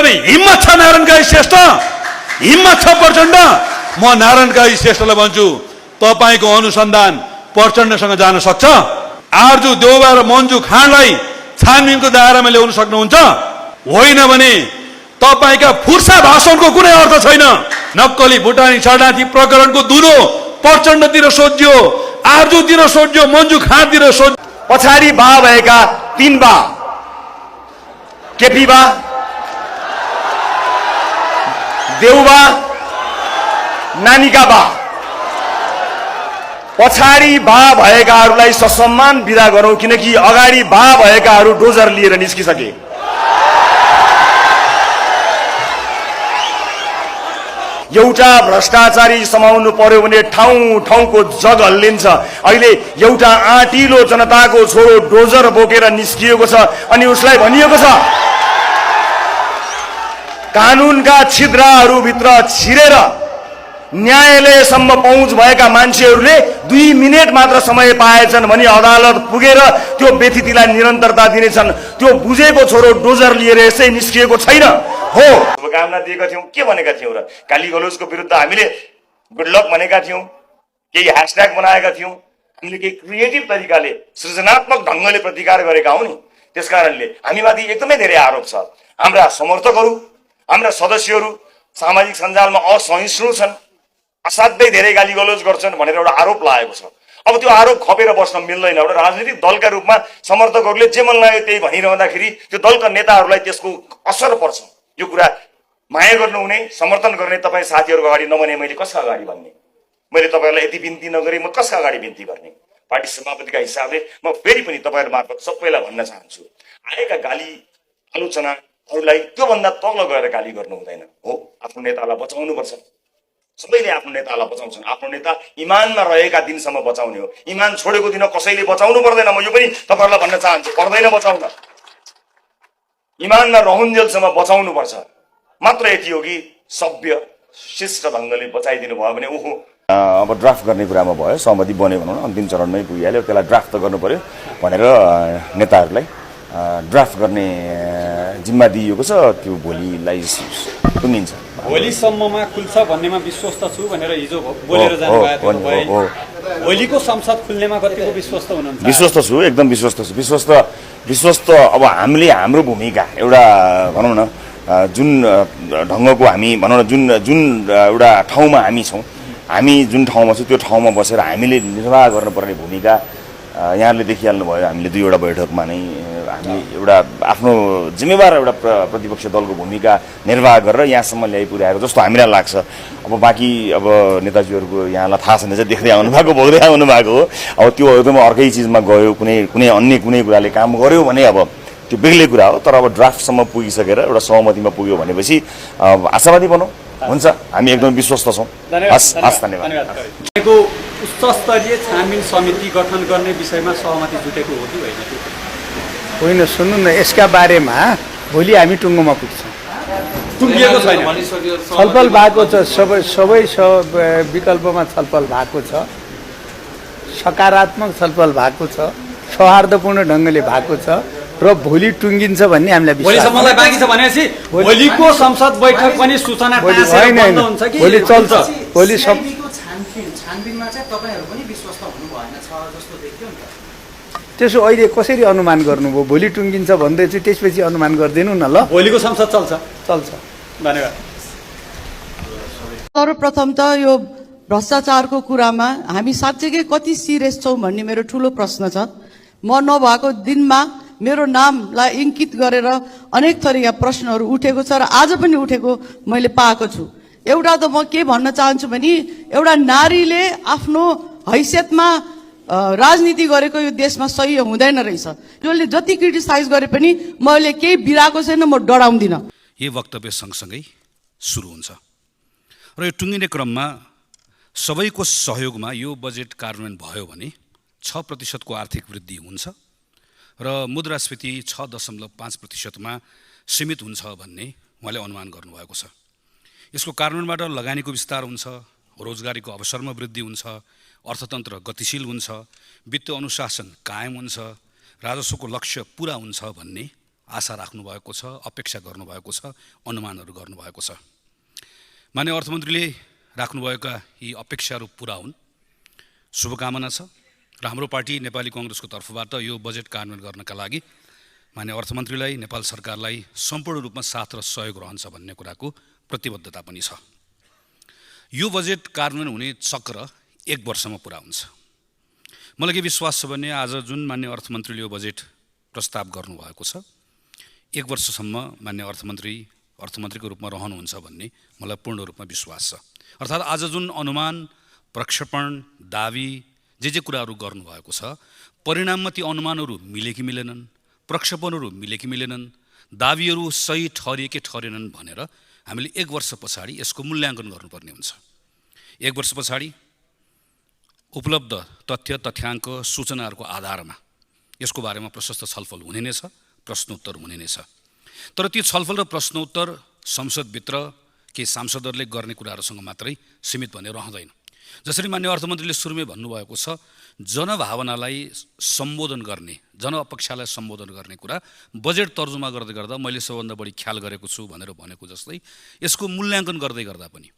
गर्ने हिम्मत छ नारायण काजी श्रेष्ठ, हिम्मत छ प्रचण्ड। म नारायण काजी श्रेष्ठलाई भन्छु, तपाईको अनुसन्धान प्रचण्डसँग जान सक्छ? आरजु देउबा र मन्जु खानलाई छानबिनको दायरामा ल्याउन सक्नुहुन्छ? होइन भने तपाईका फुर्सा भाषणको कुनै अर्थ छैन। नक्कली भुटानी शरणार्थी प्रकरणको दुलो प्रचण्डतिर सोध्यो, आरजुतिर सोध्यो, मन्जु खानतिर सोध्यो। पछाडि बा भएका 3 बा, केपी बा, देउबा, नानिका बा, पछाडि बा भएकाहरूलाई ससम्मान बिदा गरौँ, किनकि अगाडि बा भएकाहरू डोजर लिएर निस्किसके। एउटा भ्रष्टाचारी समाउनु पर्यो भने ठाउँ ठाउँको जग हल्लिन्छ। अहिले एउटा आँटिलो जनताको छोरो डोजर बोकेर निस्किएको छ अनि उसलाई भनिएको छ कानुनका छिद्रहरूभित्र छिरेर न्यायालयसम्म पहुँच भएका मान्छेहरूले 2 मिनेट मात्र समय पाएछन् भने अदालत पुगेर त्यो व्यतिथिलाई निरन्तरता दिनेछन्। त्यो बुझेको छोरो डोजर लिएर यसै निस्किएको छैन हो। शुभकामना दिएका थियौँ, के भनेका थियौँ र? गाली गलौजको विरुद्ध हामीले गुड लक भनेका थियौँ, केही ह्यासट्याग बनाएका थियौँ, हामीले केही क्रिएटिभ तरिकाले सृजनात्मक ढङ्गले प्रतिकार गरेका हौँ नि। त्यसकारणले हामीमाथि एकदमै धेरै आरोप छ। हाम्रा समर्थकहरू, हाम्रा सदस्यहरू सामाजिक सञ्जालमा असहिष्णु छन्, असाध्यै धेरै गाली गलौज गर्छन् भनेर एउटा आरोप लागेको छ। अब त्यो आरोप खपेर बस्न मिल्दैन। एउटा राजनीतिक दलका रूपमा समर्थकहरूले जे मन लाग्यो त्यही भनिरहँदाखेरि त्यो दलका नेताहरूलाई त्यसको असर पर्छ। यो कुरा माया गर्नुहुने, समर्थन गर्ने तपाईँ साथीहरूको अगाडि नभने मैले कसका अगाडि भन्ने? मैले तपाईँहरूलाई यति बिन्ती नगरे म कसका अगाडि बिन्ती गर्ने? पार्टी सभापतिका हिसाबले म फेरि पनि तपाईँहरू मार्फत सबैलाई भन्न चाहन्छु, आएका गाली आलोचनाहरूलाई त्योभन्दा तल गएर गाली गर्नु हुँदैन हो। आफ्नो नेतालाई बचाउनुपर्छ। सबैले आफ्नो नेतालाई बचाउँछन्। आफ्नो नेता इमानमा रहेका दिनसम्म बचाउने हो। इमान छोडेको दिन कसैले बचाउनु पर्दैन। म यो पनि तपाईँहरूलाई भन्न चाहन्छु, पर्दैन बचाउन। इमानमा रहन्जेलसम्म बचाउनु पर्छ। मात्र यति हो कि सभ्य शिष्ट ढङ्गले बचाइदिनु भयो भने ओहो। अब ड्राफ्ट गर्ने कुरामा भयो, सहमति बन्यो भनौँ न, अन्तिम चरणमै पुगिहाल्यो। त्यसलाई ड्राफ्ट त गर्नु पर्यो भनेर नेताहरूलाई ड्राफ्ट गर्ने जिम्मा दिइएको छ। त्यो भोलिलाई टुङ्गिन्छ, भोलिसम्ममा खुल्छ भन्नेमा विश्वस्त छु भनेर हिजो बोलेर जानुभएको तपाईँ। भोलिको संसद खुल्नेमा कतिको विश्वस्त हुनुहुन्छ? विश्वस्त छु, एकदम विश्वस्त। अब हामीले हाम्रो भूमिका एउटा भनौँ न, जुन ढङ्गको हामी भनौँ न, जुन एउटा ठाउँमा हामी छौँ, हामी जुन ठाउँमा छौँ त्यो ठाउँमा बसेर हामीले निर्वाह गर्नुपर्ने भूमिका यहाँले देखिहाल्नु भयो। हामीले 2वटा बैठकमा नै हामी एउटा आफ्नो जिम्मेवार एउटा प्रतिपक्ष दलको भूमिका निर्वाह गरेर यहाँसम्म ल्याइ पुर्याएको जस्तो हामीलाई लाग्छ। अब बाँकी अब नेताजीहरूको यहाँलाई थाहा छैन, चाहिँ देख्दै आउनु भएको, भोग्दै आउनु भएको हो। अब त्यो एकदम अर्कै चिजमा गयो, कुनै अन्य कुनै कुराले काम गर्यो भने अब त्यो बेग्लै कुरा हो। तर अब ड्राफ्टसम्म पुगिसकेर एउटा सहमतिमा पुग्यो भनेपछि आशावादी बनौँ। हुन्छ, हामी एकदम विश्वस्त छौँ। हस्, धन्यवाद। उच्च स्तरीय छानबिन समिति गठन गर्ने विषयमा सहमति जुटेको हो कि होइन? होइन, सुन्नु न, यसका बारेमा भोलि हामी टुङ्गोमा पुग्छौँ। टुङ्गिएको छैन, छलफल भएको छ। सबै विकल्पमा छलफल भएको छ। सकारात्मक छलफल भएको छ, सौहार्दपूर्ण ढङ्गले भएको छ र भोलि टुङ्गिन्छ भन्ने हामीलाई विश्वास छ। भोलिसम्मलाई बाँकी छ भनेपछि भोलिको संसद बैठक पनि सूचना टाँसेर बन्द हुन्छ कि भोलि चल्छ? भोलि छानबिनमा चाहिँ तपाईँहरू पनि विश्वस्त हुनु भएन छ जस्तो देखियो नि त। त्यसो अहिले कसरी अनुमान गर्नुभयो? भोलि टुङ्गिन्छ भन्दैछु, त्यसपछि अनुमान गरिदिनु न ल। भोलिको संसद चल्छ। धन्यवाद। सर्वप्रथम त यो भ्रष्टाचारको कुरामा हामी साँच्चै कति सिरियस छौँ भन्ने मेरो ठुलो प्रश्न छ। म नभएको दिनमा मेरो नामलाई इङ्कित गरेर अनेक थरीका प्रश्नहरू उठेको छ र आज पनि उठेको मैले पाएको छु। एउटा त म के भन्न चाहन्छु भने एउटा नारीले आफ्नो हैसियतमा राजनीति गरेको यो देशमा सही हुँदैन रहेछ। जसले जति क्रिटिसाइज गरे पनि मैले केही बिराएको छैन, म डराउँदिनँ। यो वक्तव्य सँगसँगै सुरु हुन्छ र यो टुङ्गिने क्रममा सबैको सहयोगमा यो बजेट कार्यान्वयन भयो भने 6% को आर्थिक वृद्धि हुन्छ र मुद्रास्फीति 6.5% सीमित हुन्छ भन्ने उहाँले अनुमान गर्नुभएको छ। यसको कार्यान्वयनबाट लगानीको विस्तार हुन्छ, रोजगारीको अवसरमा वृद्धि हुन्छ, अर्थतन्त्र गतिशील हुन्छ, वित्तीय अनुशासन कायम हुन्छ, राजस्वको लक्ष्य पूरा हुन्छ भन्ने आशा राख्नुभएको छ, अपेक्षा गर्नुभएको छ, अनुमानहरू गर्नुभएको छ। माननीय अर्थमन्त्रीले राख्नुभएका यी अपेक्षाहरू पुरा हुन्, शुभकामना छ र हाम्रो पार्टी नेपाली कांग्रेसको तर्फबाट यो बजेट कार्यान्वयन गर्नका लागि माननीय अर्थमन्त्रीलाई, नेपाल सरकारलाई सम्पूर्ण रूपमा साथ र सहयोग रहन्छ भन्ने कुराको प्रतिबद्धता पनि छ। यो बजेट कार्यान्वयन हुने चक्र 1 वर्षमा पुरा हुन्छ। मलाई के विश्वास छ भने आज जुन माननीय अर्थमन्त्रीले यो बजेट प्रस्ताव गर्नुभएको छ, 1 वर्षसम्म माननीय अर्थमन्त्रीको रूपमा रहनुहुन्छ भन्ने मलाई पूर्ण रूपमा विश्वास छ। अर्थात् आज जुन अनुमान, प्रक्षेपण, दावी जे कुराहरू गर्नुभएको छ, परिणाममा ती अनुमानहरू मिले कि मिलेनन्, प्रक्षेपणहरू मिले कि मिलेनन्, दावीहरू सही ठहरिए कि ठहरेनन् भनेर हामीले 1 वर्ष पछाडि यसको मूल्याङ्कन गर्नुपर्ने हुन्छ। 1 वर्ष पछाडि उपलब्ध तथ्य, तथ्याङ्क, सूचनाहरूको आधारमा यसको बारेमा प्रशस्त छलफल हुने नै छ, प्रश्नोत्तर हुने नै छ। तर ती छलफल र प्रश्नोत्तर संसदभित्र केही सांसदहरूले गर्ने कुराहरूसँग मात्रै सीमित भने रहँदैन। जसरी माननीय अर्थमन्त्रीले सुरुमै भन्नुभएको छ, जनभावनालाई सम्बोधन गर्ने, जनअपेक्षालाई सम्बोधन गर्ने कुरा बजेट तर्जुमा गर्दै गर्दा मैले सबभन्दा बढी ख्याल गरेको छु भनेर भनेको जस्तै यसको मूल्याङ्कन गर्दै गर्दा पनि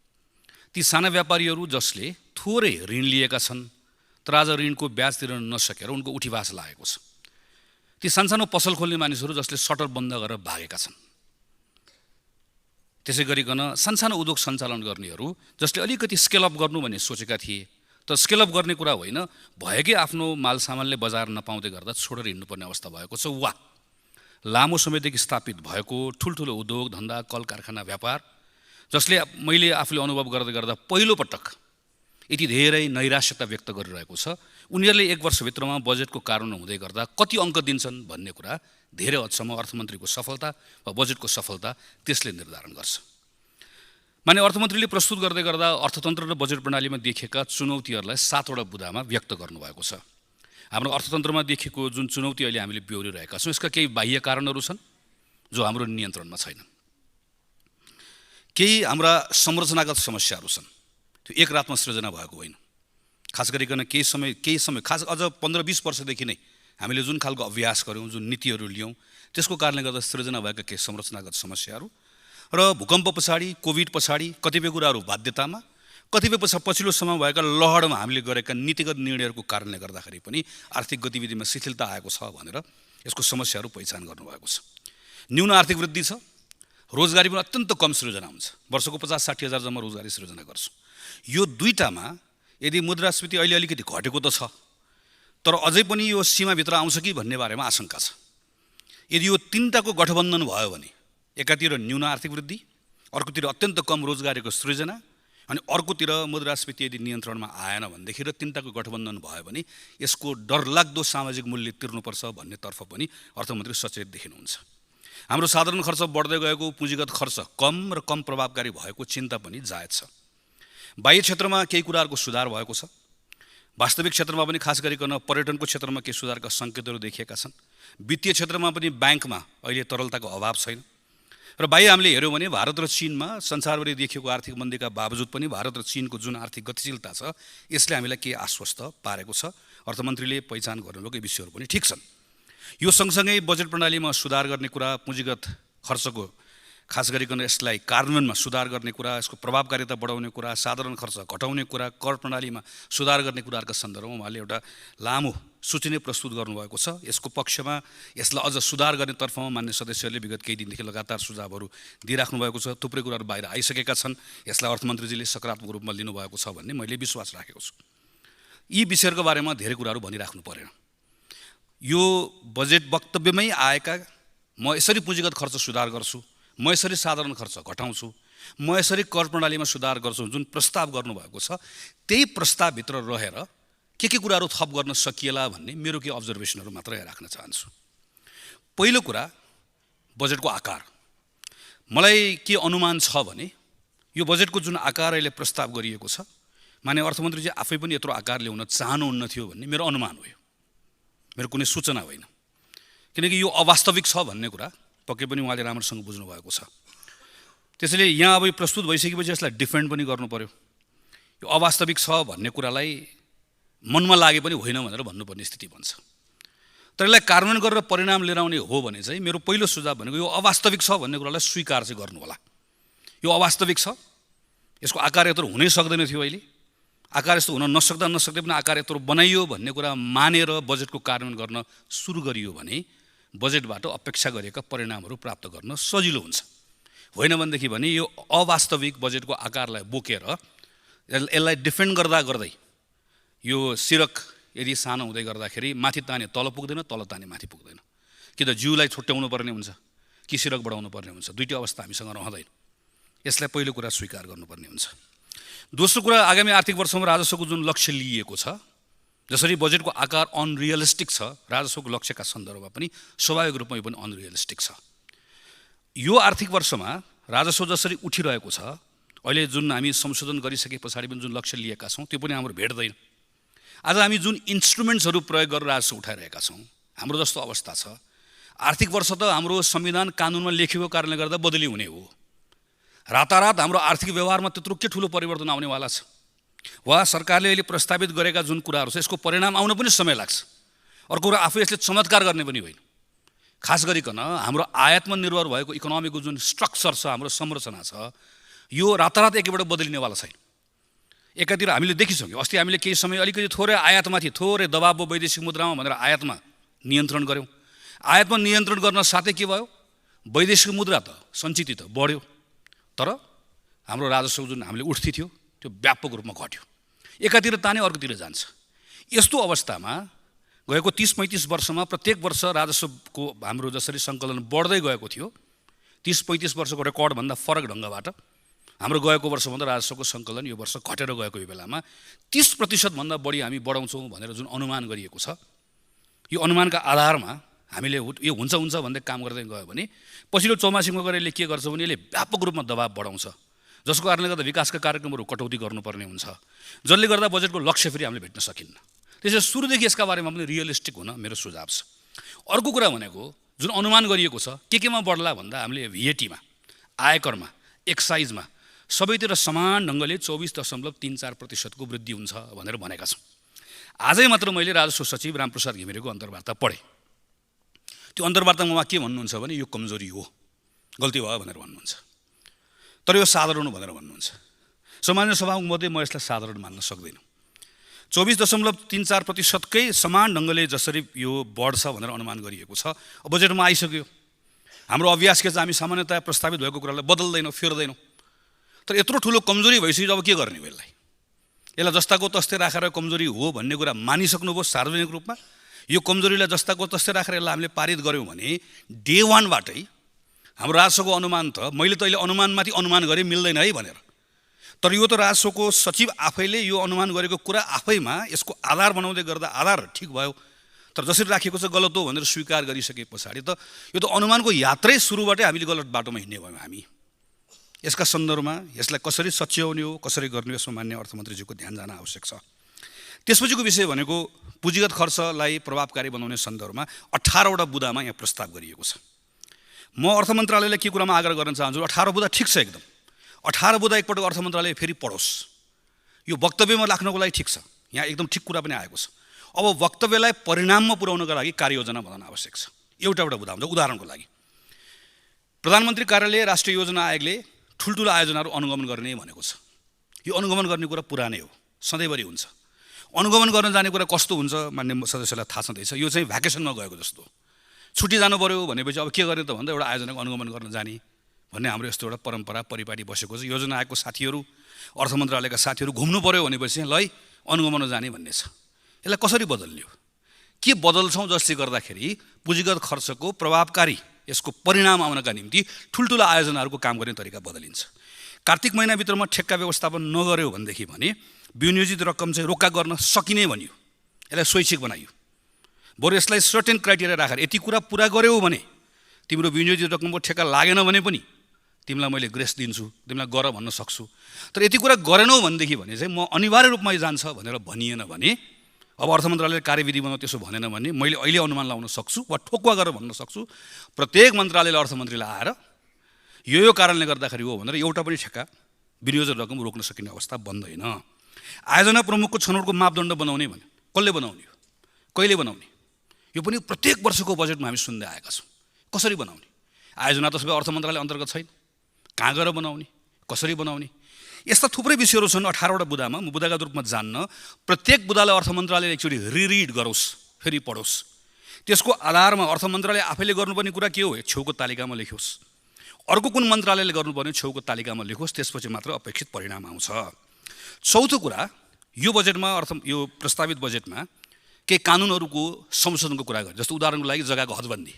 ती साना व्यापारीहरू जसले थोरै ऋण लिएका छन् तर आज ऋणको ब्याज तिर्न नसकेर उनको उठीवास लागेको छ, ती सानसानो पसल खोल्ने मानिसहरू जसले सटर बन्द गरेर भागेका छन्, त्यसै गरिकन सानसानो उद्योग सञ्चालन गर्नेहरू जसले अलिकति स्केल अप गर्नु भन्ने सोचेका थिए तर स्केल अप गर्ने कुरा होइन, भएकै आफ्नो माल सामानले बजार नपाउँदै गर्दा छोडेर हिँड्नुपर्ने अवस्था भएको छ। वा लामो समयदेखि स्थापित भएको ठुल्ठुलो उद्योग धन्दा, कल कारखाना, व्यापार जसले मैले आफूले अनुभव गर्दै गर्दा पहिलोपटक यति धेरै नैराश्यता व्यक्त गरिरहेको छ, उनीहरूले 1 वर्षभित्रमा बजेटको कार्यान्वयन हुँदै गर्दा कति अङ्क दिन्छन् भन्ने कुरा धेरै हदसम्म अर्थमन्त्रीको सफलता वा बजेटको सफलता त्यसले निर्धारण गर्छ। माननीय अर्थमन्त्रीले प्रस्तुत गर्दै गर्दा अर्थतन्त्र र बजेट प्रणालीमा देखिएका चुनौतीहरूलाई 7वटा बुँदामा व्यक्त गर्नुभएको छ। हाम्रो अर्थतन्त्रमा देखिएको जुन चुनौती अहिले हामीले बेहोरिरहेका छौँ, यसका केही बाह्य कारणहरू छन् जो हाम्रो नियन्त्रणमा छैनन्। केही हाम्रा संरचनागत समस्याहरू छन्, त्यो एक रातमा सृजना भएको होइन। खास गरिकन केही समय खास अझ 15-20 वर्षदेखि नै हामीले जुन खालको अभ्यास गऱ्यौँ, जुन नीतिहरू ल्याउँ, त्यसको कारणले गर्दा सृजना भएका केही संरचनागत समस्याहरू र भूकम्प पछाडि, कोभिड पछाडि कतिपय कुराहरू बाध्यतामा, कतिपय पछिल्लो समय भएका लहरमा हामीले गरेका नीतिगत निर्णयहरूको कारणले गर्दाखेरि पनि आर्थिक गतिविधिमा शिथिलता आएको छ भनेर यसको समस्याहरू पहिचान गर्नुभएको छ। न्यून आर्थिक वृद्धि छ, रोजगारी पनि अत्यन्त कम सृजना हुन्छ, वर्षको 50-60 हजार जम्मा रोजगारी सृजना गर्छ। यो दुईटामा यदि मुद्रास्फीति अहिले अलिकति घटेको त छ तर अझै पनि यो सीमाभित्र आउँछ कि भन्ने बारेमा आशंका छ। यदि यो तीनटाको गठबन्धन भयो भने एकातिर न्यून आर्थिक वृद्धि, अर्कोतिर अत्यन्त कम रोजगारीको सृजना अनि अर्कोतिर मुद्रास्फीति यदि नियन्त्रणमा आएन भनेदेखि र तीनटाको गठबन्धन भयो भने यसको डरलाग्दो सामाजिक मूल्य तिर्नुपर्छ भन्नेतर्फ पनि अर्थमन्त्री सचेत देखिनुहुन्छ। हाम्रो साधारण खर्च बढ्दै गएको, पुँजीगत खर्च कम र कम प्रभावकारी भएको चिन्ता पनि जायज छ। बाह्य क्षेत्रमा केही कुराहरूको सुधार भएको छ, वास्तविक क्षेत्रमा पनि खास गरिकन पर्यटनको क्षेत्रमा केही सुधारका सङ्केतहरू देखिएका छन्। वित्तीय क्षेत्रमा पनि ब्याङ्कमा अहिले तरलताको अभाव छैन र बाह्य हामीले हेऱ्यौँ भने भारत र चीनमा संसारभरि देखिएको आर्थिक मन्दीका बावजुद पनि भारत र चीनको जुन आर्थिक गतिशीलता छ यसले हामीलाई केही आश्वस्त पारेको छ। अर्थमन्त्रीले पहिचान गर्नुभएको विषयहरू पनि ठिक छन्। यो सँगसँगै बजेट प्रणालीमा सुधार गर्ने कुरा, पुँजीगत खर्चको खास गरिकन यसलाई कार्यान्वयनमा सुधार गर्ने कुरा, यसको प्रभावकारिता बढाउने कुरा, साधारण खर्च घटाउने कुरा, कर प्रणालीमा सुधार गर्ने कुराहरूका सन्दर्भमा उहाँले एउटा लामो सूची नै प्रस्तुत गर्नुभएको छ। यसको पक्षमा यसलाई अझ सुधार गर्ने तर्फमा मान्य सदस्यहरूले विगत केही दिनदेखि लगातार सुझावहरू दिइराख्नु भएको छ। थुप्रै कुराहरू बाहिर आइसकेका छन्, यसलाई अर्थमन्त्रीजीले सकारात्मक रूपमा लिनुभएको छ भन्ने मैले विश्वास राखेको छु। यी विषयहरूको बारेमा धेरै कुराहरू भनिराख्नु परेन। यो बजेट वक्तव्यमै आएका म यसरी पुँजीगत खर्च सुधार गर्छु, म यसरी साधारण खर्च घटाउँछु, म यसरी कर प्रणालीमा सुधार गर्छु जुन प्रस्ताव गर्नुभएको छ त्यही प्रस्तावभित्र रहेर के कुराहरू थप गर्न सकिएला भन्ने मेरो केही अब्जर्भेसनहरू मात्रै राख्न चाहन्छु। पहिलो कुरा बजेटको आकार। मलाई के अनुमान छ भने यो बजेटको जुन आकार अहिले प्रस्ताव गरिएको छ माननीय अर्थमन्त्रीजी आफै पनि यत्रो आकार ल्याउन चाहनुहुन्न थियो भन्ने मेरो अनुमान हो, मेरो कुनै सूचना होइन। किनकि यो अवास्तविक छ भन्ने कुरा पक्कै पनि उहाँले राम्रोसँग बुझ्नु भएको छ। त्यसैले यहाँ अब यो प्रस्तुत भइसकेपछि यसलाई डिफेन्ड पनि गर्नु पर्यो। यो अवास्तविक छ भन्ने कुरालाई मनमा लागे पनि होइन भनेर भन्नुपर्ने स्थिति बन्छ तर यसलाई कार्यान्वयन गरेर परिणाम लिएर आउने हो भने चाहिँ मेरो पहिलो सुझाव भनेको यो अवास्तविक छ भन्ने कुरालाई स्वीकार चाहिँ गर्नु होला। यो अवास्तविक छ, यसको आकार यत्रो हुनै सक्दैन थियो, अहिले आकार यस्तो हुन नसक्दै पनि आकार यत्रो बनाइयो भन्ने कुरा मानेर बजेटको कार्यान्वयन गर्न सुरु गरियो भने बजेटबाट अपेक्षा गरेका परिणामहरू प्राप्त गर्न सजिलो हुन्छ। होइन भनेदेखि भने यो अवास्तविक बजेटको आकारलाई बोकेर यसलाई डिफेन्ड गर्दा गर्दै यो सिरक यदि सानो हुँदै गर्दाखेरि माथि ताने तल पुग्दैन, तल ताने माथि पुग्दैन। कि त जिउलाई छुट्याउनु पर्ने हुन्छ कि सिरक बढाउनु पर्ने हुन्छ, दुईटै अवस्था हामीसँग रहँदैन। यसलाई पहिलो कुरा स्वीकार गर्नुपर्ने हुन्छ। दोस्रो कुरा, आगामी आर्थिक वर्षमा राजस्वको जुन लक्ष्य लिइएको छ, जसरी बजेटको आकार अनरियलिस्टिक छ, राजस्वको लक्ष्यका सन्दर्भमा पनि स्वाभाविक रूपमा यो पनि अनरियलिस्टिक छ। यो आर्थिक वर्षमा राजस्व जसरी उठिरहेको छ, अहिले जुन हामी संशोधन गरिसके पछाडि पनि जुन लक्ष्य लिएका छौँ त्यो पनि हाम्रो भेट्दैन। आज हामी जुन इन्स्ट्रुमेन्ट्सहरू प्रयोग गरेर राजस्व उठाइरहेका छौँ, हाम्रो जस्तो अवस्था छ। आर्थिक वर्ष त हाम्रो संविधान कानुनमा लेखिएको कारणले गर्दा बदली हुने हो। रातारात हाम्रो आर्थिक व्यवहारमा त्यत्रो के ठुलो परिवर्तन आउनेवाला छ, वा सरकारले अहिले प्रस्तावित गरेका जुन कुराहरू छ यसको परिणाम आउन पनि समय लाग्छ। अर्को कुरा, आफू यसले चमत्कार गर्ने पनि होइन। खास गरिकन हाम्रो आयातमा निर्भर भएको इकोनोमीको जुन स्ट्रक्चर छ, हाम्रो संरचना छ, यो रातारात एकैबाट बदलिनेवाला छैन। एकातिर हामीले देखिसक्यौँ, अस्ति हामीले केही समय अलिकति थोरै आयातमाथि थोरै दबाव भयो वैदेशिक मुद्रामा भनेर आयातमा नियन्त्रण गऱ्यौँ। आयातमा नियन्त्रण गर्न साथै के भयो, वैदेशिक मुद्रा त सञ्चित त बढ्यो, तर हाम्रो राजस्व जुन हामीले उठ्थी थियो त्यो व्यापक रूपमा घट्यो। एकातिर ताने अर्कोतिर जान्छ। यस्तो अवस्थामा गएको 30-35 वर्षमा प्रत्येक वर्ष राजस्वको हाम्रो जसरी सङ्कलन बढ्दै गएको थियो, 30-35 वर्षको रेकर्डभन्दा फरक ढङ्गबाट हाम्रो गएको वर्षभन्दा राजस्वको सङ्कलन यो वर्ष घटेर गएको यो बेलामा 30% बढी हामी बढाउँछौँ भनेर जुन अनुमान गरिएको छ, यो अनुमानका आधारमा हामीले यो हुन्छ भन्दै काम गर्दै गयो भने पछिल्लो चौमासिकमा गएर यसले के गर्छ भने यसले व्यापक रूपमा दबाव बढाउँछ, जसको कारणले गर्दा विकासका कार्यक्रमहरू कटौती गर्नुपर्ने हुन्छ, जसले गर्दा बजेटको लक्ष्य फेरि हामीले भेट्न सकिन्न। त्यसैले सुरुदेखि यसका बारेमा पनि रियलिस्टिक हुन मेरो सुझाव छ। अर्को कुरा भनेको जुन अनुमान गरिएको छ केमा बढ्ला भन्दा हामीले भ्याटीमा, आयकरमा, एक्साइजमा सबैतिर समान ढङ्गले 24.34% वृद्धि हुन्छ भनेर भनेका छौँ। आजै मात्र मैले राजस्व सचिव रामप्रसाद घिमिरेको अन्तर्वार्ता पढेँ। त्यो अन्तर्वार्तामा उहाँ के भन्नुहुन्छ भने यो कमजोरी हो, गल्ती भयो भनेर भन्नुहुन्छ, तर यो साधारण हो भनेर भन्नुहुन्छ। सामान्य सभामुखमध्ये म यसलाई साधारण मान्न सक्दिनँ। 24.34%कै समान ढङ्गले जसरी यो बढ्छ भनेर अनुमान गरिएको छ, बजेटमा आइसक्यो। हाम्रो अभ्यास के चाहिँ हामी सामान्यतया प्रस्तावित भएको कुरालाई बदल्दैनौँ, फेर्दैनौँ। तर यत्रो ठुलो कमजोरी भइसक्यो, अब के गर्ने हो यसलाई जस्ताको तस्तै राखेर कमजोरी हो भन्ने कुरा मानिसक्नुभयो सार्वजनिक रूपमा। यो कमजोरीलाई जस्ताको तस्तै राखेर यसलाई हामीले पारित गऱ्यौँ भने डे 1बाटै हाम्रो राजस्वको अनुमान त मैले त अहिले अनुमानमाथि अनुमान गरेँ मिल्दैन है भनेर, तर यो त राजस्वको सचिव आफैले यो अनुमान गरेको कुरा आफैमा यसको आधार बनाउँदै गर्दा आधार ठिक भयो, तर जसरी राखेको छ गलत हो भनेर स्वीकार गरिसके पछाडि त यो त अनुमानको यात्रै सुरुबाटै हामीले गलत बाटोमा हिँड्ने भयौँ हामी। यसका सन्दर्भमा यसलाई कसरी सच्याउने हो, कसरी गर्ने, यसमा मान्य अर्थमन्त्रीज्यूको ध्यान जान आवश्यक छ। त्यसपछिको विषय भनेको पुँजीगत खर्चलाई प्रभावकारी बनाउने सन्दर्भमा 18वटा बुँदामा यहाँ प्रस्ताव गरिएको छ। म अर्थ मन्त्रालयलाई के कुरामा आग्रह गर्न चाहन्छु, 18 बुँदा ठिक छ एकदम, 18 बुँदा एकपटक अर्थ मन्त्रालय फेरि पढोस्। यो वक्तव्यमा राख्नको लागि ठिक छ, यहाँ एकदम ठिक कुरा पनि आएको छ। अब वक्तव्यलाई परिणाममा पुर्याउनका लागि कार्ययोजना बनाउन आवश्यक छ। एउटा बुँदा हुन्छ। उदाहरणको लागि प्रधानमन्त्री कार्यालय राष्ट्रिय योजना आयोगले ठुल्ठुलो आयोजनाहरू अनुगमन गर्ने भनेको छ। यो अनुगमन गर्ने कुरा पुरानै हो, सधैँभरि हुन्छ। अनुगमन गर्न जाने कुरा कस्तो हुन्छ मान्य सदस्यलाई थाहा छँदैछ, यो चाहिँ भ्याकेसनमा गएको जस्तो। छुट्टी जानु पऱ्यो भनेपछि अब के गर्ने त भन्दा एउटा आयोजनाको अनुगमन गर्न जाने भन्ने हाम्रो यस्तो एउटा परम्परा परिपाटी बसेको छ। योजना आयोगको साथीहरू, अर्थ मन्त्रालयका साथीहरू घुम्नु पऱ्यो भनेपछि ल अनुगमन जाने भन्ने छ। यसलाई कसरी बदल्ने हो, के बदल्छौँ जसले गर्दाखेरि पुँजीगत खर्चको प्रभावकारी यसको परिणाम आउनका निम्ति ठुल्ठुला आयोजनाहरूको काम गर्ने तरिका बदलिन्छ। कार्तिक महिनाभित्रमा ठेक्का व्यवस्थापन नगर्यो भनेदेखि भने विनियोजित रकम चाहिँ रोक्का गर्न सकिने भनियो, यसलाई स्वैच्छिक बनाइयो। बरु यसलाई सर्टेन क्राइटेरिया राखेर यति कुरा पुरा गऱ्यौ भने तिम्रो विनियोजित रकमको ठेक्का लागेन भने पनि तिमीलाई मैले ग्रेस दिन्छु, तिमीलाई गर भन्न सक्छु। तर यति कुरा गरेनौ भनेदेखि भने चाहिँ म अनिवार्य रूपमा जान्छ भनेर भनिएन भने, अब अर्थ मन्त्रालयले कार्यविधि बनाउ त्यसो भनेन भने मैले अहिले अनुमान लगाउन सक्छु वा ठोकुवा गरेर भन्न सक्छु प्रत्येक मन्त्रालयले अर्थमन्त्रीलाई आएर यो कारणले गर्दाखेरि हो भनेर एउटा पनि ठेक्का विनियोजन रकम रोक्न सकिने अवस्था बन्दैन। आयोजना प्रमुखको छनौटको मापदण्ड बनाउने भने कसले बनाउने हो, कहिले बनाउने, यो पनि प्रत्येक वर्षको बजेटमा हामी सुन्दै आएका छौँ। कसरी बनाउने? आयोजना त सबै अर्थ मन्त्रालय अन्तर्गत छैन। कहाँ गएर बनाउने, कसरी बनाउने, यस्ता थुप्रै विषयहरू छन्। 18वटा बुदामा म बुदागत रूपमा जान्न, प्रत्येक बुदालाई अर्थ मन्त्रालयले एकचोटि रिरिड गरोस्, फेरि पढोस्। त्यसको आधारमा अर्थ मन्त्रालय आफैले गर्नुपर्ने कुरा के हो छेउको तालिकामा लेखोस्, अर्को कुन मन्त्रालयले गर्नुपर्ने छेउको तालिकामा लेखोस्, त्यसपछि मात्र अपेक्षित परिणाम आउँछ। चौथो कुरा, यो बजेटमा यो प्रस्तावित बजेटमा केही कानुनहरूको संशोधनको कुरा गर्छ। जस्तो उदाहरणको लागि जग्गाको हदबन्दी,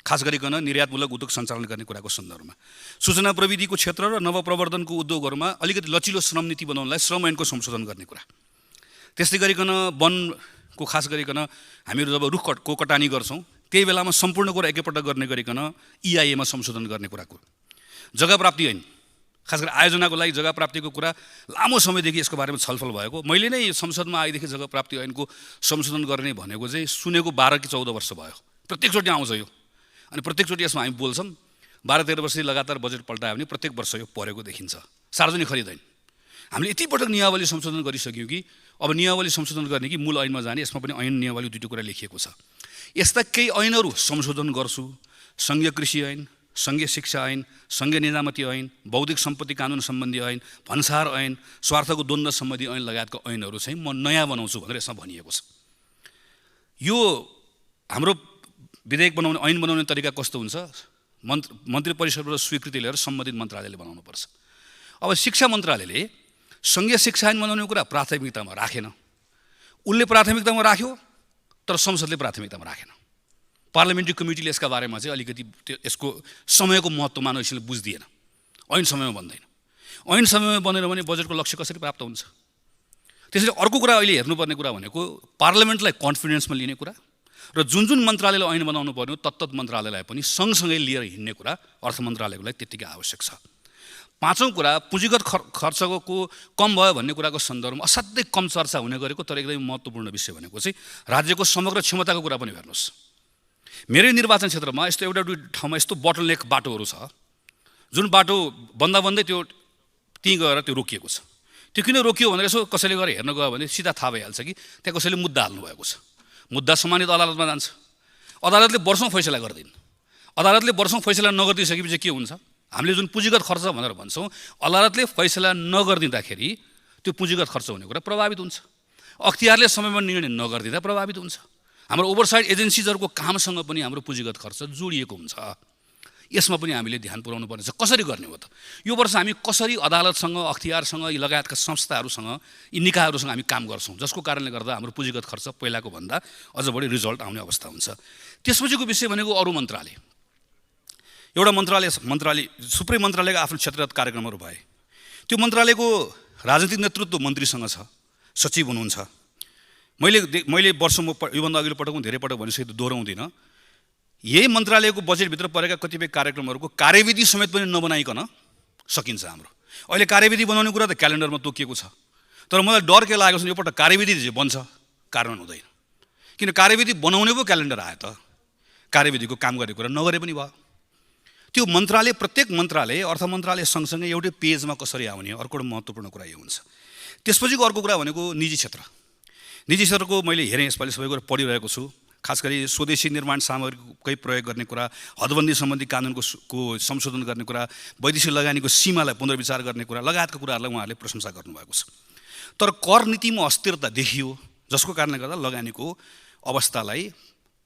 खास गरिकन निर्यातमूलक उद्योग सञ्चालन गर्ने कुराको सन्दर्भमा, सूचना प्रविधिको क्षेत्र र नवप्रवर्धनको उद्योगहरूमा अलिकति लचिलो श्रम नीति बनाउनलाई श्रम ऐनको संशोधन गर्ने कुरा। त्यस्तै गरिकन वनको खास गरिकन हामीहरू जब रुखको कटानी गर्छौँ त्यही बेलामा सम्पूर्ण कुरा एकैपल्ट गर्ने गरिकन EIA मा संशोधन गर्ने कुराको, जग्गा प्राप्ति ऐन, खास गरी आयोजनाको लागि जग्गा प्राप्तिको कुरा लामो समयदेखि यसको बारेमा छलफल भएको। मैले नै संसदमा आएदेखि जग्गा प्राप्ति ऐनको संशोधन गर्ने भनेको चाहिँ सुनेको 12 कि 14 वर्ष भयो। प्रत्येकचोटि आउँछ यो, अनि प्रत्येकचोटि यसमा हामी बोल्छौँ। 12-13 वर्ष लगातार बजेट पल्टायो भने प्रत्येक वर्ष यो परेको देखिन्छ। सार्वजनिक खरिद ऐन हामीले यति पटक नियमावली संशोधन गरिसक्यौँ कि अब नियमावली संशोधन गर्ने कि मूल ऐनमा जाने, यसमा पनि ऐन नियमावली दुईटै कुरा लेखिएको छ। यस्ता केही ऐनहरू संशोधन गर्छु, सङ्घीय कृषि ऐन, सङ्घीय शिक्षा ऐन, सङ्घीय निजामती ऐन, बौद्धिक सम्पत्ति कानुन सम्बन्धी ऐन, भन्सार ऐन, स्वार्थको द्वन्द्व सम्बन्धी ऐन लगायतको ऐनहरू चाहिँ म नयाँ बनाउँछु भनेर यसमा भनिएको छ। यो हाम्रो विधेयक बनाउने ऐन बनाउने तरिका कस्तो हुन्छ? मन्त्री परिषदबाट स्वीकृति लिएर सम्बन्धित मन्त्रालयले बनाउनुपर्छ। अब शिक्षा मन्त्रालयले सङ्घीय शिक्षा ऐन बनाउने कुरा प्राथमिकतामा राखेन। उसले प्राथमिकतामा राख्यो तर संसदले प्राथमिकतामा राखेन। पार्लियामेन्ट्री कमिटीले यसका बारेमा चाहिँ अलिकति यसको समयको महत्त्व मानव बुझ्दिएन। ऐन समयमा बन्दैन। ऐन समयमा बनेन भने बजेटको लक्ष्य कसरी प्राप्त हुन्छ? त्यसैले अर्को कुरा अहिले हेर्नुपर्ने कुरा भनेको पार्लियामेन्टलाई कन्फिडेन्समा लिने कुरा र जुन जुन मन्त्रालयले ऐन बनाउनु पर्ने तत्त मन्त्रालयलाई पनि सँगसँगै लिएर हिँड्ने कुरा अर्थ मन्त्रालयको लागि त्यत्तिकै आवश्यक छ। पाँचौँ कुरा, पुँजीगत खर्चको कम भयो भन्ने कुराको सन्दर्भमा असाध्यै कम चर्चा हुने गरेको तर एकदमै महत्त्वपूर्ण विषय भनेको चाहिँ राज्यको समग्र क्षमताको कुरा पनि हेर्नुहोस्। मेरै निर्वाचन क्षेत्रमा यस्तो एउटा दुई ठाउँमा यस्तो बोटलनेक बाटोहरू छ जुन बाटो बन्दा बन्दै त्यो त्यहीँ गएर त्यो रोकिएको छ। त्यो किन रोकियो भनेर यसो कसैले गएर हेर्न गयो भने सिधा थाहा भइहाल्छ कि त्यहाँ कसैले मुद्दा हाल्नु भएको छ। मुद्दा सम्मानित अदालतमा जान्छ, अदालतले वर्षौँ फैसला गर्दैन। अदालतले वर्षौँ फैसला नगरिदिइसकेपछि के हुन्छ? हामीले जुन पुँजीगत खर्च भनेर भन्छौँ, अदालतले फैसला नगरिदिँदाखेरि त्यो पुँजीगत खर्च हुने कुरा प्रभावित हुन्छ। अख्तियारले समयमा निर्णय नगरिदिँदा प्रभावित हुन्छ। हाम्रो ओभरसाइड एजेन्सिजहरूको कामसँग पनि हाम्रो पुँजीगत खर्च जोडिएको हुन्छ। यसमा पनि हामीले ध्यान पुर्याउनु पर्ने छ। कसरी गर्ने हो त? यो वर्ष हामी कसरी अदालतसँग, अख्तियारसँग, यी लगायतका संस्थाहरूसँग, यी निकायहरूसँग हामी काम गर्छौँ, जसको कारणले गर्दा हाम्रो पुँजीगत खर्च पहिलाको भन्दा अझ बढी रिजल्ट आउने अवस्था हुन्छ। त्यसपछिको विषय भनेको अरू मन्त्रालय। एउटा मन्त्रालय थुप्रै मन्त्रालयको आफ्नो क्षेत्रगत कार्यक्रमहरू भए। त्यो मन्त्रालयको राजनीतिक नेतृत्व मन्त्रीसँग छ, सचिव हुनुहुन्छ। मैले वर्षमा योभन्दा अघिल्लो पटक पनि धेरै पटक भनिसकेको दोहोऱ्याउँदिनँ। यही मन्त्रालयको बजेटभित्र परेका कतिपय कार्यक्रमहरूको कार्यविधि समेत पनि नबनाइकन सकिन्छ हाम्रो। अहिले कार्यविधि बनाउने कुरा त क्यालेन्डरमा तोकिएको छ, तर मलाई डर के लागेको छ यो पटक कार्यविधि चाहिँ बन्छ, कार्यान्वयन हुँदैन। किन कार्यविधि बनाउने पो क्यालेन्डर आयो त, कार्यविधिको काम गर्ने कुरा नगरे पनि भयो। त्यो मन्त्रालय, प्रत्येक मन्त्रालय, अर्थ मन्त्रालय सँगसँगै एउटै पेजमा कसरी आउने, अर्को महत्त्वपूर्ण कुरा यो हुन्छ। त्यसपछिको अर्को कुरा भनेको निजी क्षेत्र। निजी क्षेत्रको मैले हेरेँ, यसपालि सबै कुरा पढिरहेको छु। खास गरी स्वदेशी निर्माण सामग्रीकै प्रयोग गर्ने कुरा, हदबन्दी सम्बन्धी कानुनको संशोधन गर्ने कुरा, वैदेशिक लगानीको सीमालाई पुनर्विचार गर्ने कुरा लगायतका कुराहरूलाई उहाँहरूले प्रशंसा गर्नुभएको छ। तर कर नीतिमा अस्थिरता देखियो, जसको कारणले गर्दा लगानीको अवस्थालाई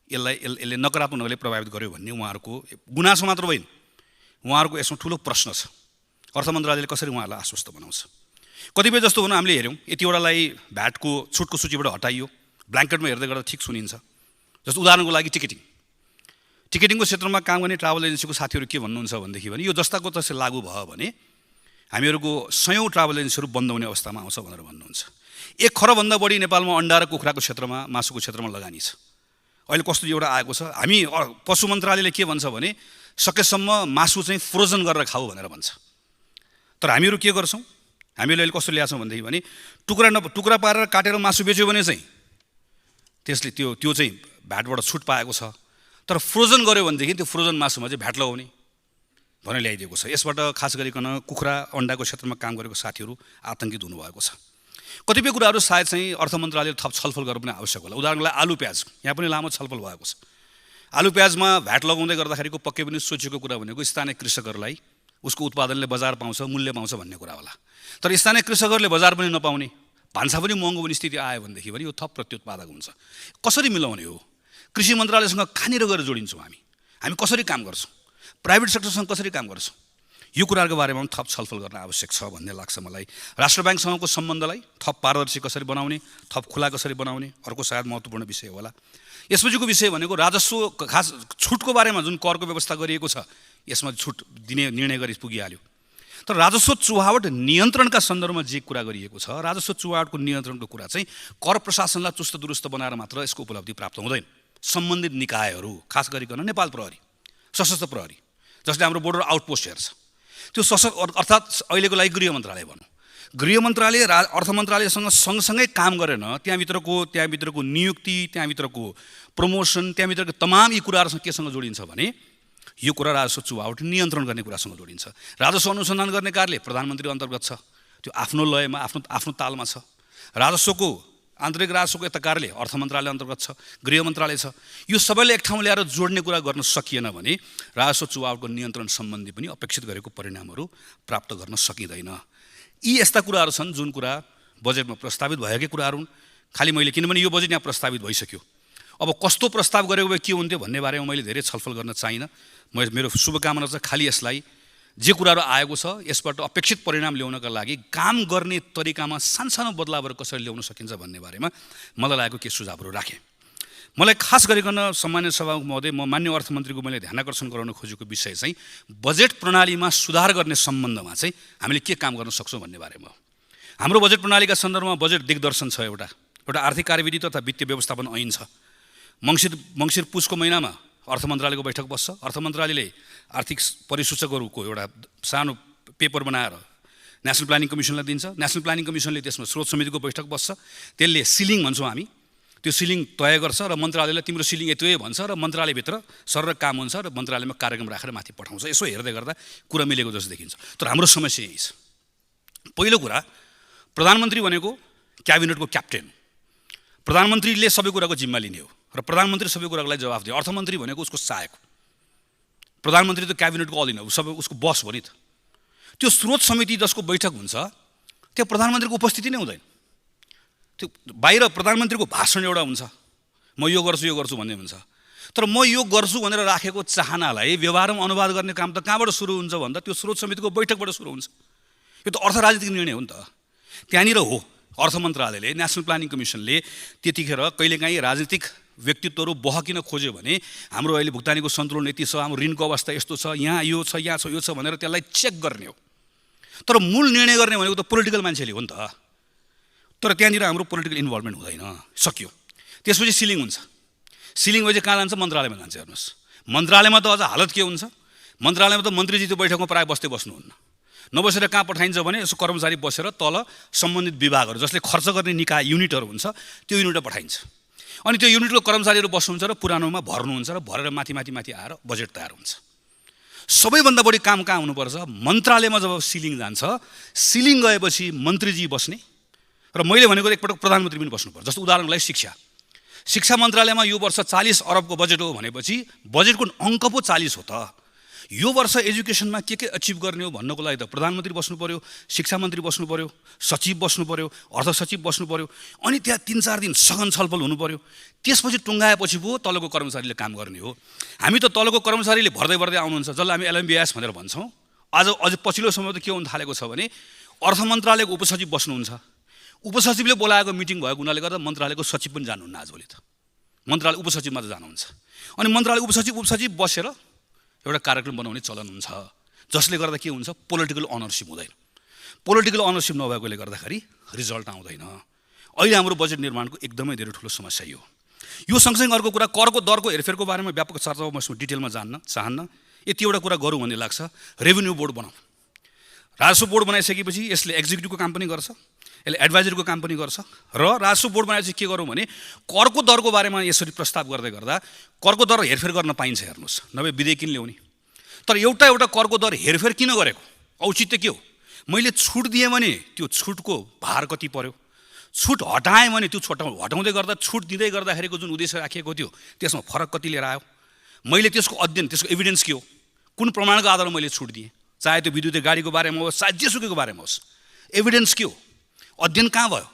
यसले नकारात्मक ढङ्गले प्रभावित गर्यो भन्ने उहाँहरूको गुनासो मात्र होइन, उहाँहरूको यसमा ठुलो प्रश्न छ। अर्थ मन्त्रालयले कसरी उहाँहरूलाई आश्वस्त बनाउँछ? कतिपय जस्तो भनौँ हामीले हेऱ्यौँ, यतिवटालाई भ्याटको छुटको सूचीबाट हटाइयो, ब्ल्याङ्केटमा हेर्दै गर्दा ठिक सुनिन्छ। जस्तो उदाहरणको लागि टिकटिङको क्षेत्रमा काम गर्ने ट्राभल एजेन्सीको साथीहरू के भन्नुहुन्छ भनेदेखि यो जस्ताको तस्तै लागू भयो भने हामीहरूको 100औँ ट्राभल एजेन्सीहरू बन्द हुने अवस्थामा आउँछ भनेर भन्नुहुन्छ। 1 खरबभन्दा बढी नेपालमा अन्डा र कुखुराको क्षेत्रमा, मासुको क्षेत्रमा लगानी छ। अहिले कस्तो एउटा आएको छ, हामी पशु मन्त्रालयले के भन्छ भने सकेसम्म मासु चाहिँ फ्रोजन गरेर खाऊ भनेर भन्छ। तर हामीहरू के गर्छौँ? हामीले अहिले कस्तो ल्याएको छौँ भनेदेखि टुक्रा पारेर काटेर मासु बेच्यो भने चाहिँ त्यसले त्यो चाहिँ भ्याटबाट छुट पाएको छ। तर फ्रोजन गऱ्यो भनेदेखि त्यो फ्रोजन मासुमा चाहिँ भ्याट लगाउने भनेर ल्याइदिएको छ। यसबाट खास गरिकन कुखुरा, अन्डाको क्षेत्रमा काम गरेको साथीहरू आतङ्कित हुनुभएको छ। कतिपय कुराहरू सायद चाहिँ अर्थ मन्त्रालयले थप छलफल गर्न पनि आवश्यक होला। उदाहरणको लागि आलु प्याज, यहाँ पनि लामो छलफल भएको छ। आलु प्याजमा भ्याट लगाउँदै गर्दाखेरिको पक्कै पनि सोचेको कुरा भनेको स्थानीय कृषकहरूलाई उसको उत्पादनले बजार पाउँछ, मूल्य पाउँछ भन्ने कुरा होला। तर स्थानीय कृषकहरूले बजार पनि नपाउने, भान्सा पनि महँगो हुने स्थिति आयो भनेदेखि पनि यो थप प्रत्युत्पादक हुन्छ। कसरी मिलाउने हो? कृषि मन्त्रालयसँग कहाँनिर गएर जोडिन्छौँ हामी कसरी काम गर्छौँ, प्राइभेट सेक्टरसँग कसरी काम गर्छौँ, यो कुराहरूको बारेमा पनि थप छलफल गर्न आवश्यक छ भन्ने लाग्छ मलाई। राष्ट्र ब्याङ्कसँगको सम्बन्धलाई थप पारदर्शी कसरी बनाउने, थप खुला कसरी बनाउने अर्को सायद महत्त्वपूर्ण विषय होला। यसपछिको विषय भनेको राजस्व, खास छुटको बारेमा जुन करको व्यवस्था गरिएको छ यसमा छुट दिने निर्णय गरी पुगिहाल्यो। तर राजस्व चुहावट नियन्त्रणका सन्दर्भमा जे कुरा गरिएको छ, राजस्व चुहावटको नियन्त्रणको कुरा चाहिँ कर प्रशासनलाई चुस्त दुरुस्त बनाएर मात्र यसको उपलब्धि प्राप्त हुँदैन। सम्बन्धित निकायहरू, खास गरिकन नेपाल प्रहरी, सशस्त्र प्रहरी, जसले हाम्रो बोर्डर आउटपोस्ट हेर्छ, त्यो अर्थात् अहिलेको लागि गृह मन्त्रालय भनौँ, गृह मन्त्रालय अर्थ मन्त्रालयसँग सँगसँगै काम गरेन त्यहाँभित्रको नियुक्ति, त्यहाँभित्रको प्रमोसन, त्यहाँभित्रको तमाम यी कुराहरूसँग केसँग जोडिन्छ भने यो कुरा राजस्व चुहावट नियन्त्रण गर्ने कुरासँग जोडिन्छ। राजस्व अनुसन्धान गर्ने कार्य प्रधानमन्त्री अन्तर्गत छ, त्यो आफ्नो लयमा आफ्नो तालमा छ। राजस्वको आन्तरिक राजस्वको यता कार्यालय अर्थ मन्त्रालय अन्तर्गत छ, गृह मन्त्रालय छ। यो सबैले एक ठाउँ ल्याएर जोड्ने कुरा गर्न सकिएन भने राजस्व चुहावटको नियन्त्रण सम्बन्धी पनि अपेक्षित गरेको परिणामहरू प्राप्त गर्न सकिँदैन। यी यस्ता कुराहरू छन् जुन कुरा बजेटमा प्रस्तावित भएकै कुराहरू हुन्। खालि मैले, किनभने यो बजेट यहाँ प्रस्तावित भइसक्यो, अब कस्तो प्रस्ताव गरेको भए के हुन्थ्यो भन्ने बारेमा मैले धेरै छलफल गर्न चाहिनँ। मेरो शुभकामना छ खालि यसलाई जे कुराहरू आएको छ यसबाट अपेक्षित परिणाम ल्याउनका लागि काम गर्ने तरिकामा सानसानो बदलावहरू कसरी ल्याउन सकिन्छ भन्ने बारेमा मलाई लागेको के सुझावहरू राखेँ। मलाई खास गरिकन सम्मान्य सभामुख महोदय, म मान्य अर्थमन्त्रीको मैले ध्यानाकर्षण गराउन खोजेको विषय चाहिँ बजेट प्रणालीमा सुधार गर्ने सम्बन्धमा चाहिँ हामीले के काम गर्न सक्छौँ भन्ने बारेमा हो। हाम्रो बजेट प्रणालीका सन्दर्भमा बजेट दिग्दर्शन छ, एउटा आर्थिक कार्यविधि तथा वित्तीय व्यवस्थापन ऐन छ। मङ्सिर पुसको महिनामा अर्थ मन्त्रालयको बैठक बस्छ। अर्थ मन्त्रालयले आर्थिक परिसूचकहरूको एउटा सानो पेपर बनाएर नेसनल प्लानिङ कमिसनलाई दिन्छ। नेसनल प्लानिङ कमिसनले त्यसमा स्रोत समितिको बैठक बस्छ, त्यसले सिलिङ भन्छौँ हामी, त्यो सिलिङ तय गर्छ र मन्त्रालयलाई तिम्रो सिलिङ यति भन्छ र मन्त्रालयभित्र सर काम हुन्छ र मन्त्रालयमा कार्यक्रम राखेर माथि पठाउँछ। यसो हेर्दै गर्दा कुरा मिलेको जस्तो देखिन्छ। तर हाम्रो समस्या यही छ। पहिलो कुरा, प्रधानमन्त्री भनेको क्याबिनेटको क्याप्टेन, प्रधानमन्त्रीले सबै कुराको जिम्मा लिने हो र प्रधानमन्त्री सबै कुराको लागि जवाफ दियो। अर्थमन्त्री भनेको उसको सहायक, प्रधानमन्त्री त क्याबिनेटको अधीन हो, सबै उसको बस हो नि त। त्यो स्रोत समिति जसको बैठक हुन्छ त्यहाँ प्रधानमन्त्रीको उपस्थिति नै हुँदैन। त्यो बाहिर प्रधानमन्त्रीको भाषण एउटा हुन्छ, म यो गर्छु भन्ने हुन्छ। तर म यो गर्छु भनेर राखेको चाहनालाई व्यवहारमा अनुवाद गर्ने काम त कहाँबाट सुरु हुन्छ भन्दा त्यो स्रोत समितिको बैठकबाट सुरु हुन्छ। यो त अर्थ राजनीतिक निर्णय हो नि त। त्यहाँनिर हो अर्थ मन्त्रालयले, नेसनल प्लानिङ कमिसनले त्यतिखेर कहिलेकाहीँ राजनीतिक व्यक्तित्वहरू बहकिन खोज्यो भने हाम्रो अहिले भुक्तानीको सन्तुलन यति छ, हाम्रो ऋणको अवस्था यस्तो छ, यहाँ यो छ, यहाँ छ, यो छ भनेर त्यसलाई चेक गर्ने हो। तर मूल निर्णय गर्ने भनेको त पोलिटिकल मान्छेले हो नि त। तर त्यहाँनिर हाम्रो पोलिटिकल इन्भल्भमेन्ट हुँदैन, सक्यो। त्यसपछि सिलिङ हुन्छ। सिलिङ भएपछि कहाँ जान्छ? मन्त्रालयमा जान्छ। हेर्नुहोस्, मन्त्रालयमा त अझ हालत के हुन्छ? मन्त्रालयमा त मन्त्रीजी त्यो बैठकमा प्रायः बस्नुहुन्न। नबसेर कहाँ पठाइन्छ भने यसो कर्मचारी बसेर तल सम्बन्धित विभागहरू जसले खर्च गर्ने निकाय युनिटहरू हुन्छ त्यो युनिटमा पठाइन्छ। अनि त्यो युनिटको कर्मचारीहरू बस्नुहुन्छ र पुरानोमा भर्नुहुन्छ र भरेर माथि आएर बजेट तयार हुन्छ। सबैभन्दा बढी काम कहाँ हुनुपर्छ? मन्त्रालयमा जब सिलिङ जान्छ, सिलिङ गएपछि मन्त्रीजी बस्ने र मैले भनेको एकपटक प्रधानमन्त्री पनि बस्नुपर्छ। जस्तो उदाहरणको लागि शिक्षा मन्त्रालयमा यो वर्ष 40 अरबको बजेट हो भनेपछि बजेटको अङ्क पो 40 हो त। यो वर्ष एजुकेसनमा के अचिभ गर्ने हो भन्नको लागि त प्रधानमन्त्री बस्नु पर्यो, शिक्षा मन्त्री बस्नु पर्यो, सचिव बस्नु पर्यो, अर्थ सचिव बस्नु पर्यो, अनि त्यहाँ 3-4 दिन सघन छलफल हुनु पर्यो। त्यसपछि टुङ्गाएपछि पो तलको कर्मचारीले काम गर्ने हो। हामी त तलको कर्मचारीले भर्दै आउनुहुन्छ, जसलाई हामी LMBS भनेर भन्छौँ। अझ पछिल्लो समय त के हुन थालेको छ भने अर्थ मन्त्रालयको उपसचिव बस्नुहुन्छ। उपसचिवले बोलाएको मिटिङ भएको हुनाले गर्दा मन्त्रालयको सचिव पनि जानुहुन्न आजभोलि त। मन्त्रालय उपसचिवमा त जानुहुन्छ। अनि मन्त्रालय उपसचिव बसेर एउटा कार्यक्रम बनाउने चलन हुन्छ, जसले गर्दा के हुन्छ? पोलिटिकल अनरसिप हुँदैन। पोलिटिकल अनरसिप नभएकोले गर्दाखेरि रिजल्ट आउँदैन। अहिले हाम्रो बजेट निर्माणको एकदमै धेरै ठुलो समस्या यो सँगसँगै अर्को कुरा, करको दरको हेरफेरको बारेमा व्यापक चर्चा म डिटेलमा जान्न चाहन्न। यति एउटा कुरा गरौँ भन्ने लाग्छ, रेभेन्यू बोर्ड बनाऊ। राजस्व बोर्ड बनाइसकेपछि यसले एक्जिक्युटिभको काम पनि गर्छ, यसले एडभाइजरीको काम पनि गर्छ र राजस्व बोर्ड बनाएपछि के गरौँ भने करको दरको बारेमा यसरी प्रस्ताव गर्दै गर्दा करको दर हेरफेर गर्न पाइन्छ। हेर्नुहोस्, नभए विधेयक किन ल्याउने? तर एउटा करको दर हेरफेर किन गरेको? औचित्य के हो? मैले छुट दिएँ भने त्यो छुटको भार कति पर्यो? छुट हटाएँ भने त्यो हटाउँदै गर्दा छुट दिँदै गर्दाखेरिको जुन उद्देश्य राखिएको थियो त्यसमा फरक कति लिएर आयो? मैले त्यसको अध्ययन, त्यसको एभिडेन्स के हो, कुन प्रमाणको आधारमा मैले छुट दिएँ, चाहे त्यो विद्युतीय गाडीको बारेमा होस्, चाहे जेसुकैको बारेमा होस्, एभिडेन्स के हो, अध्ययन कहाँ भयो,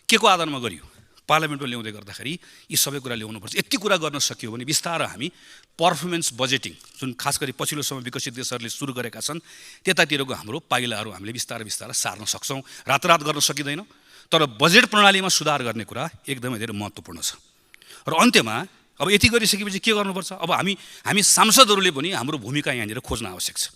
के को आधारमा गरियो? पार्लियामेन्टमा ल्याउँदै गर्दाखेरि यी सबै कुरा ल्याउनुपर्छ। यति कुरा गर्न सकियो भने बिस्तारै हामी पर्फर्मेन्स बजेटिङ, जुन खास गरी पछिल्लो समय विकसित देशहरूले सुरु गरेका छन्, त्यतातिरको हाम्रो पाइलाहरू हामीले बिस्तारै बिस्तारै सार्न सक्छौँ। रातारात गर्न सकिँदैन, तर बजेट प्रणालीमा सुधार गर्ने कुरा एकदमै धेरै महत्त्वपूर्ण छ। र अन्त्यमा अब यति गरिसकेपछि के गर्नुपर्छ? अब हामी सांसदहरूले पनि हाम्रो भूमिका यहाँनिर खोज्न आवश्यक छ।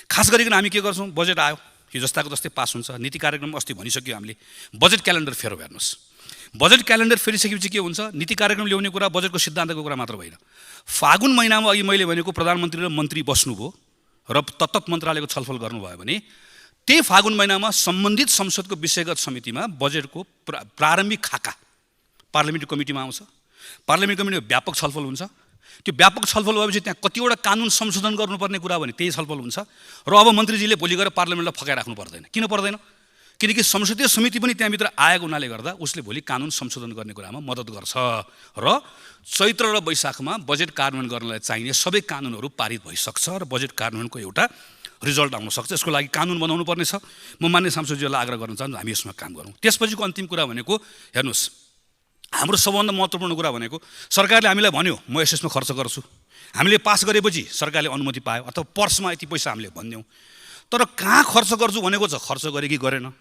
खास गरिकन हामी के गर्छौँ? बजेट आयो, यो जस्ताको जस्तै पास हुन्छ, नीति कार्यक्रम अस्ति भनिसक्यो हामीले, बजेट क्यालेन्डर फेर हेर्नुहोस्। बजेट क्यालेन्डर फेरिसकेपछि के हुन्छ? नीति कार्यक्रम ल्याउने कुरा बजेटको सिद्धान्तको कुरा मात्र होइन। फागुन महिनामा अघि मैले भनेको प्रधानमन्त्री र मन्त्री बस्नुभयो र तत्त मन्त्रालयको छलफल गर्नुभयो भने त्यही फागुन महिनामा सम्बन्धित संसदको विषयगत समितिमा बजेटको प्रारम्भिक खाका पार्लियामेन्ट्री कमिटीमा आउँछ। पार्लियामेन्ट्री कमिटीमा व्यापक छलफल हुन्छ। त्यो व्यापक छलफल भएपछि त्यहाँ कतिवटा कानुन संशोधन गर्नुपर्ने कुरा भने त्यही छलफल हुन्छ। र अब मन्त्रीजीले भोलि गएर पार्लियामेन्टलाई फकाइराख्नु पर्दैन। किन पर्दैन? किनकि संसदीय समिति पनि त्यहाँभित्र आएको हुनाले गर्दा उसले भोलि कानुन संशोधन गर्ने कुरामा मद्दत गर्छ र चैत्र र वैशाखमा बजेट कार्यान्वयन गर्नलाई चाहिने सबै कानुनहरू पारित भइसक्छ र बजेट कार्यान्वयनको एउटा रिजल्ट आउन सक्छ। यसको लागि कानुन बनाउनु पर्ने छ। म मान्य सांसदज्यूलाई आग्रह गर्न चाहन्छु हामी यसमा काम गरौँ। त्यसपछिको अन्तिम कुरा भनेको हेर्नुहोस्, हाम्रो सबभन्दा महत्त्वपूर्ण कुरा भनेको सरकारले हामीलाई भन्यो म यसमा खर्च गर्छु, हामीले पास गरेपछि सरकारले अनुमति पायो अथवा पर्समा यति पैसा हामीले भनिदियौँ, तर कहाँ खर्च गर्छु भनेको छ, खर्च गरे कि गरेन,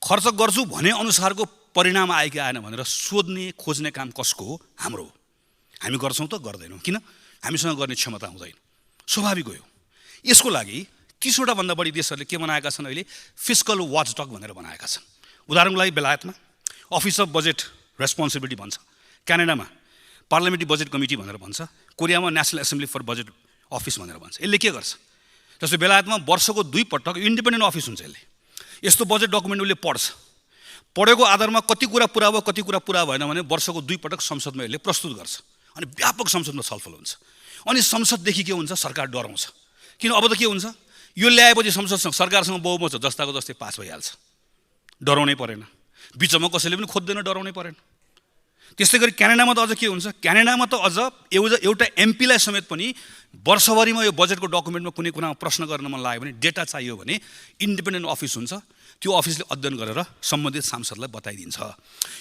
खर्च गर्छु भने अनुसारको परिणाम आयो कि आएन भनेर सोध्ने खोज्ने काम कसको हो? हाम्रो हो। हामी गर्छौँ त गर्दैनौँ? किन? हामीसँग गर्ने क्षमता हुँदैन, स्वाभाविक हो। यसको लागि 30वटा भन्दा बढी देशहरूले के बनाएका छन्? अहिले फिस्कल वाचडग भनेर बनाएका छन्। उदाहरणको लागि बेलायतमा अफिस अफ बजेट रेस्पोन्सिबिलिटी भन्छ, क्यानाडामा पार्लियामेन्ट्री बजेट कमिटी भनेर भन्छ, कोरियामा national assembly for budget office भनेर भन्छ। यसले के गर्छ? जस्तो बेलायतमा वर्षको 2 पटक इन्डिपेन्डेन्ट अफिस हुन्छ। यसले यस्तो बजेट डकुमेन्ट उसले पढ्छ, पढेको आधारमा कति कुरा पुरा भयो कति कुरा पुरा भएन भने वर्षको 2 पटक संसदमा यसले प्रस्तुत गर्छ अनि व्यापक संसदमा छलफल हुन्छ। अनि संसददेखि के हुन्छ? सरकार डराउँछ। किन? अब त के हुन्छ? यो ल्याएपछि संसदसँग सरकारसँग बहुमत छ, जस्ताको जस्तै पास भइहाल्छ, डराउनै परेन। बिचमा कसैले पनि खोज्दैन, डराउनै परेन। त्यस्तै गरी क्यानाडामा त अझ के हुन्छ? क्यानाडामा त अझ एउटा एमपीलाई समेत पनि वर्षभरिमा यो बजेटको डकुमेन्टमा कुनै कुरामा प्रश्न गर्न मन लाग्यो भने, डेटा चाहियो भने इन्डिपेन्डेन्ट अफिस हुन्छ, त्यो अफिसले अध्ययन गरेर सम्बन्धित सांसदलाई बताइदिन्छ।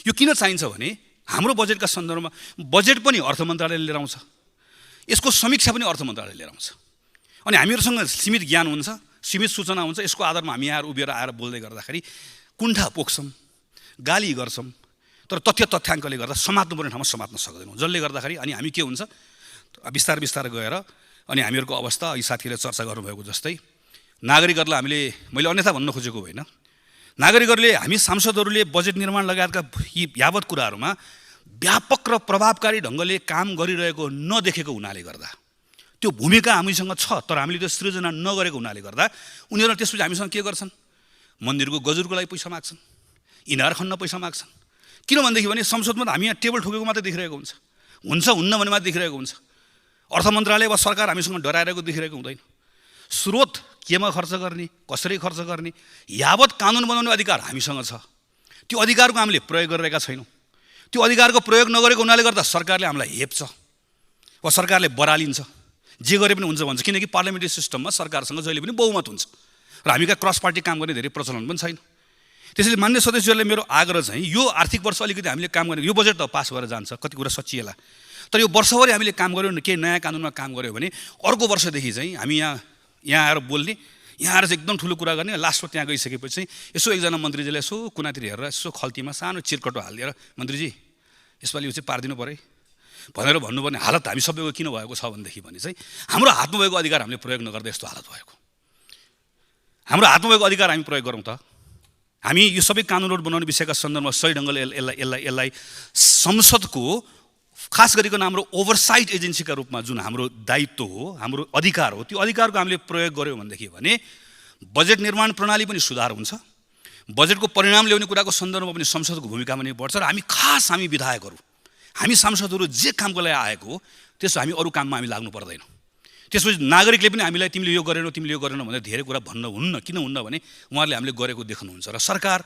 यो किन चाहिन्छ भने हाम्रो बजेटका सन्दर्भमा बजेट पनि अर्थ मन्त्रालयले लिएर आउँछ, यसको समीक्षा पनि अर्थ मन्त्रालयले लिएर आउँछ। अनि हामीहरूसँग सीमित ज्ञान हुन्छ, सीमित सूचना हुन्छ। यसको आधारमा हामी यहाँ उभिएर आएर बोल्दै गर्दाखेरि कुण्ठा पोख्छौँ, गाली गर्छौँ, तर तथ्याङ्कले गर्दा समात्नुपर्ने ठाउँमा समात्न सक्दैनौँ। जसले गर्दाखेरि अनि हामी के हुन्छ? बिस्तारै बिस्तारै गएर अनि हामीहरूको अवस्था यी साथीले चर्चा गर्नुभएको जस्तै नागरिकहरूलाई मैले अन्यथा भन्न खोजेको होइन, नागरिकहरूले हामी सांसदहरूले बजेट निर्माण लगायतका यी यावत कुराहरूमा व्यापक र प्रभावकारी ढङ्गले काम गरिरहेको नदेखेको हुनाले गर्दा, त्यो भूमिका हामीसँग छ तर हामीले त्यो सृजना नगरेको हुनाले गर्दा उनीहरू त्यसपछि हामीसँग के गर्छन्? मन्दिरको गजुरको लागि पैसा माग्छन्, इनार खन्न पैसा माग्छन्। किनभनेदेखि भने संसदमा त हामी यहाँ टेबल ठोकेको मात्रै देखिरहेको हुन्छ हुन्न भने मात्रै देखिरहेको हुन्छ। अर्थ मन्त्रालय वा सरकार हामीसँग डराइरहेको देखिरहेको हुँदैन। स्रोत केमा खर्च गर्ने, कसरी खर्च गर्ने, यावत कानुन बनाउने अधिकार हामीसँग छ। त्यो अधिकारको हामीले प्रयोग गरिरहेका छैनौँ। त्यो अधिकारको प्रयोग नगरेको हुनाले गर्दा सरकारले हामीलाई हेप्छ वा सरकारले बरालिन्छ, जे गरे पनि हुन्छ भन्छ। किनकि पार्लियामेन्ट्री सिस्टममा सरकारसँग जहिले पनि बहुमत हुन्छ र हामी कहाँ क्रस पार्टी काम गर्ने धेरै प्रचलन पनि छैन। त्यसैले मान्य सदस्यहरूले मेरो आग्रह चाहिँ यो आर्थिक वर्ष अलिकति हामीले काम गर्ने, यो बजेट त पास भएर जान्छ, कति कुरा सचिएला, तर यो वर्षभरि हामीले काम गऱ्यौँ भने, केही नयाँ कानुनमा काम गऱ्यो भने अर्को वर्षदेखि चाहिँ हामी यहाँ आएर बोल्ने, यहाँ आएर चाहिँ एकदम ठुलो कुरा गर्ने, लास्टमा त्यहाँ गइसकेपछि चाहिँ यसो एकजना मन्त्रीजीले यसो कुनातिर हेरेर यसो खल्तीमा सानो चिरकटो हालिदिएर मन्त्रीजी यसपालि यो चाहिँ पारिदिनु पऱ्यो भनेर भन्नुपर्ने हालत हामी सबैको किन भएको छ भनेदेखि भने चाहिँ हाम्रो हातमा भएको अधिकार हामीले प्रयोग नगर्दा यस्तो हालत भएको। हाम्रो हातमा भएको अधिकार हामी प्रयोग गरौँ त। हामी यो सबै कानुनहरू बनाउने विषयका सन्दर्भमा सही ढङ्गले यसलाई संसदको खास गरिकन हाम्रो ओभरसाइट एजेन्सीका रूपमा जुन हाम्रो दायित्व हो, हाम्रो अधिकार हो, त्यो अधिकारको हामीले प्रयोग गऱ्यौँ भनेदेखि भने बजेट निर्माण प्रणाली पनि सुधार हुन्छ, बजेटको परिणाम ल्याउने कुराको सन्दर्भमा पनि संसदको भूमिका पनि बढ्छ र हामी विधायकहरू, हामी सांसदहरू जे कामको लागि आएको हो त्यसो हामी अरू काममा हामी लाग्नु पर्दैन। त्यसपछि नागरिकले पनि हामीलाई तिमीले यो गरेनौ भनेर धेरै कुरा भन्न हुन्न। किन हुन्न भने उहाँहरूले हामीले गरेको देख्नुहुन्छ र सरकार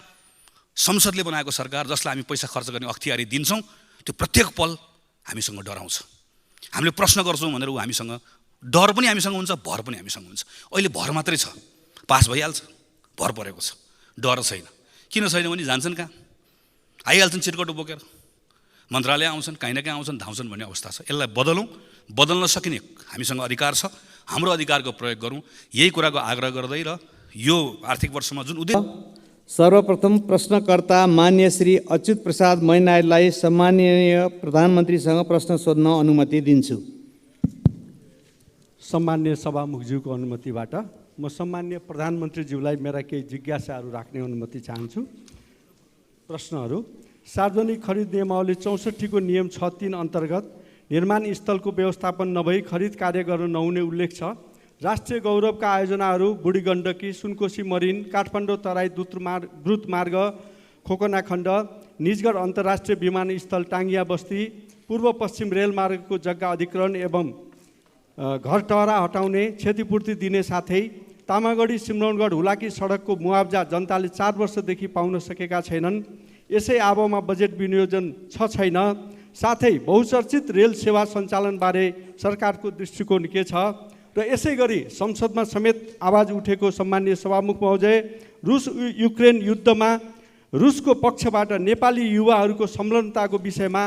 संसदले बनाएको सरकार जसलाई हामी पैसा खर्च गर्ने अख्तियारी दिन्छौँ त्यो प्रत्येक पल हामीसँग डराउँछ। हामीले प्रश्न गर्छौँ भनेर ऊ हामीसँग डर पनि हामीसँग हुन्छ, भर पनि हामीसँग हुन्छ। अहिले भर मात्रै छ, पास भइहाल्छ, भर परेको छ, डर छैन। किन छैन भने जान्छन् कहाँ, आइहाल्छन् चिरकटो बोकेर, मन्त्रालय आउँछन्, कहीँ न कहीँ आउँछन्, धाउँछन् भन्ने अवस्था छ। यसलाई बदल्न सकिने हामीसँग अधिकार छ। हाम्रो अधिकारको प्रयोग गरौँ, यही कुराको आग्रह गर्दै र यो आर्थिक वर्षमा जुन उद्देश्य। सर्वप्रथम प्रश्नकर्ता मान्य श्री अच्युत प्रसाद मैनालीलाई सम्माननीय प्रधानमन्त्रीसँग प्रश्न सोध्न अनुमति दिन्छु। सम्मान्य सभामुखज्यूको अनुमतिबाट म सम्मान्य प्रधानमन्त्रीज्यूलाई मेरा केही जिज्ञासाहरू राख्ने अनुमति चाहन्छु। प्रश्नहरू: सार्वजनिक खरिद नियमावली 64 को नियम 6(3) अन्तर्गत निर्माण स्थलको व्यवस्थापन नभई खरिद कार्य गर्न नहुने उल्लेख छ। राष्ट्रिय गौरवका आयोजनाहरू बुढी गण्डकी, सुनकोशी मरिन, काठमाडौँ तराई द्रुत मार्ग, खोकना खण्ड, निजगढ अन्तर्राष्ट्रिय विमानस्थल टाङ्गिया बस्ती, पूर्व पश्चिम रेलमार्गको जग्गा अधिग्रहण एवं घर टहरा हटाउने, क्षतिपूर्ति दिने साथै तामागढी सिमरौनगढ हुलाकी सडकको मुआब्जा जनताले 4 वर्षदेखि पाउन सकेका छैनन्। यसै आबोमा बजेट विनियोजन छैन। साथै बहुचर्चित रेल सेवा सञ्चालनबारे सरकारको दृष्टिकोण के छ? र यसै गरी संसदमा समेत आवाज उठेको सम्मान्य सभामुख महोदय, रुस युक्रेन युद्धमा रुसको पक्षबाट नेपाली युवाहरूको संलग्नताको विषयमा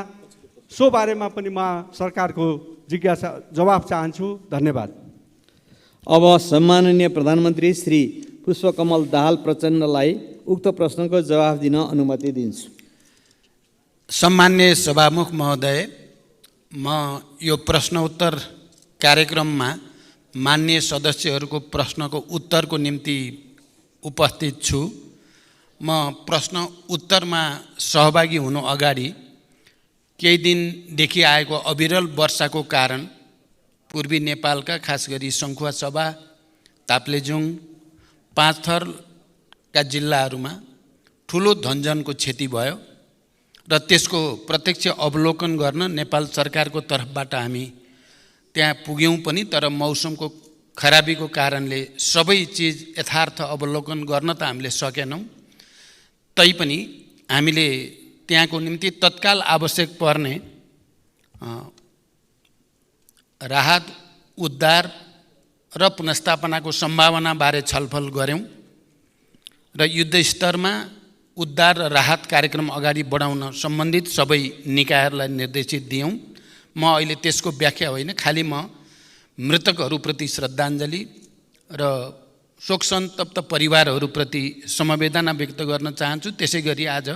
सो बारेमा पनि म सरकारको जिज्ञासा जवाब चाहन्छु। धन्यवाद। अब सम्माननीय प्रधानमन्त्री श्री पुष्पकमल दाहाल प्रचण्डलाई उक्त प्रश्नको जवाफ दिन अनुमति दिन्छु। सम्मान्य सभामुख महोदय, म यो प्रश्नोत्तर कार्यक्रममा मान्य सदस्यहरूको प्रश्नको उत्तरको निम्ति उपस्थित छु। म प्रश्न उत्तरमा सहभागी हुनु अगाडि केही दिनदेखि आएको अविरल वर्षाको कारण पूर्वी नेपालका खास गरी सङ्खुवासभा, ताप्लेजुङ, पाँचथरका जिल्लाहरूमा ठुलो धनजनको क्षति भयो र त्यसको प्रत्यक्ष अवलोकन गर्न नेपाल सरकारको तर्फबाट हामी त्यहाँ पुग्यौँ पनि, तर मौसमको खराबीको कारणले सबै चिज यथार्थ अवलोकन गर्न त हामीले सकेनौँ। तैपनि हामीले त्यहाँको निम्ति तत्काल आवश्यक पर्ने राहत, उद्धार र पुनर्स्थापनाको सम्भावनाबारे छलफल गऱ्यौँ र युद्धस्तरमा उद्धार र राहत कार्यक्रम अगाडि बढाउन सम्बन्धित सबै निकायहरूलाई निर्देशित दियौँ। म अहिले त्यसको व्याख्या होइन, खालि म मृतकहरूप्रति श्रद्धाञ्जली र शोकसन्तप्त परिवारहरूप्रति समवेदना व्यक्त गर्न चाहन्छु। त्यसै गरी आज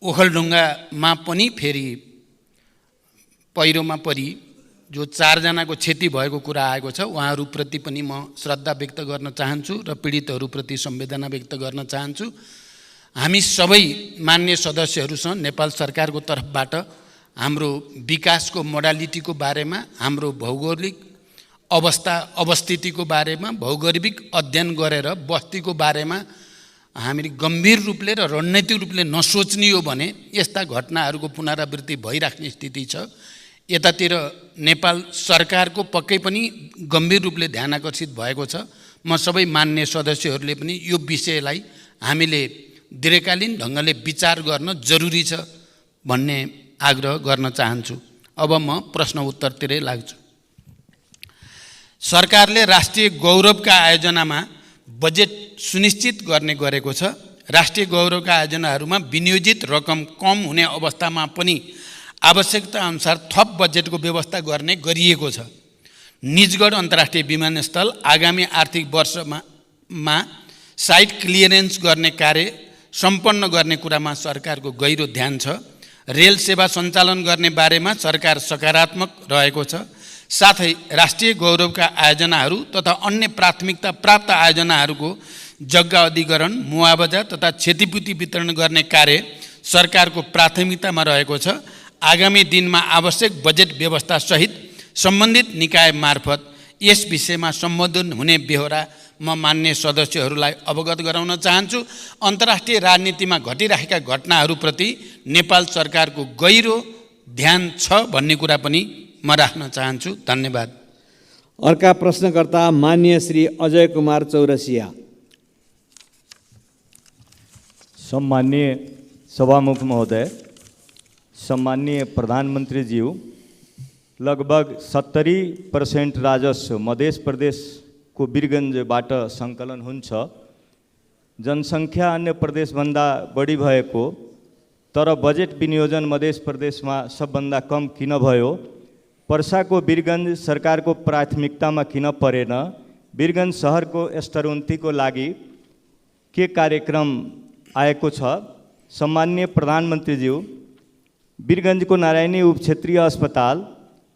ओखलढुङ्गामा पनि फेरि पहिरोमा परि जो 4 जनाको क्षति भएको कुरा आएको छ, उहाँहरूप्रति पनि म श्रद्धा व्यक्त गर्न चाहन्छु र पीडितहरूप्रति संवेदना व्यक्त गर्न चाहन्छु। हामी सबै मान्य सदस्यहरूसँग नेपाल सरकारको तर्फबाट हाम्रो विकासको मोडालिटीको बारेमा, हाम्रो भौगोलिक अवस्थितिको बारेमा भौगोलिक अध्ययन गरेर बस्तीको बारेमा हामीले गम्भीर रूपले र रणनीतिक रूपले नसोच्ने हो भने यस्ता घटनाहरूको पुनरावृत्ति भइराख्ने स्थिति छ। यतातिर नेपाल सरकारको पक्कै पनि गम्भीर रूपले ध्यान आकर्षित भएको छ। म सबै मान्य सदस्यहरूले पनि यो विषयलाई हामीले दीर्घकालीन ढङ्गले विचार गर्न जरुरी छ भन्ने आग्रह गर्न चाहन्छु। अब म प्रश्न उत्तरतिरै लाग्छु। सरकारले राष्ट्रिय गौरवका आयोजनामा बजेट सुनिश्चित गर्ने गरेको छ। राष्ट्रिय गौरवका आयोजनाहरूमा विनियोजित रकम कम हुने अवस्थामा पनि आवश्यकता अनुसार थप बजेटको व्यवस्था गर्ने गरिएको छ। निजगढ अन्तर्राष्ट्रिय विमानस्थल आगामी आर्थिक वर्षमा साइट क्लियरेन्स गर्ने कार्य सम्पन्न गर्ने कुरामा सरकारको गहिरो ध्यान छ। रेल सेवा सञ्चालन गर्ने बारेमा सरकार सकारात्मक रहेको छ। साथै राष्ट्रिय गौरवका आयोजनाहरू तथा अन्य प्राथमिकता प्राप्त आयोजनाहरूको जग्गा अधिग्रहण, मुआवजा तथा क्षतिपूर्ति वितरण गर्ने कार्य सरकारको प्राथमिकतामा रहेको छ। आगामी दिनमा आवश्यक बजेट व्यवस्था सहित सम्बन्धित निकाय मार्फत यस विषयमा सम्बोधन हुने बेहोरा म मान्य सदस्यहरूलाई अवगत गराउन चाहन्छु। अन्तर्राष्ट्रिय राजनीतिमा घटिरहेका घटनाहरूप्रति नेपाल सरकारको गहिरो ध्यान छ भन्ने कुरा पनि म राख्न चाहन्छु। धन्यवाद। अर्का प्रश्नकर्ता मान्य श्री अजय कुमार चौरसिया। सम्माननीय सभामुख महोदय, सम्माननीय प्रधानमंत्री ज्यू, लगभग 70% राजस्व मध्य प्रदेशको वीरगन्जबाट सङ्कलन हुन्छ। जनसङ्ख्या अन्य प्रदेशभन्दा बढी भएको तर बजेट विनियोजन मध्य प्रदेशमा सबभन्दा कम किन भयो? पर्साको वीरगन्ज सरकारको प्राथमिकतामा किन परेन? वीरगन्ज सहरको स्तर उन्नतिको लागि के कार्यक्रम आएको छ? सम्माननीय प्रधानमन्त्रीज्यू, वीरगन्जको नारायणी उपक्षेत्रीय अस्पताल,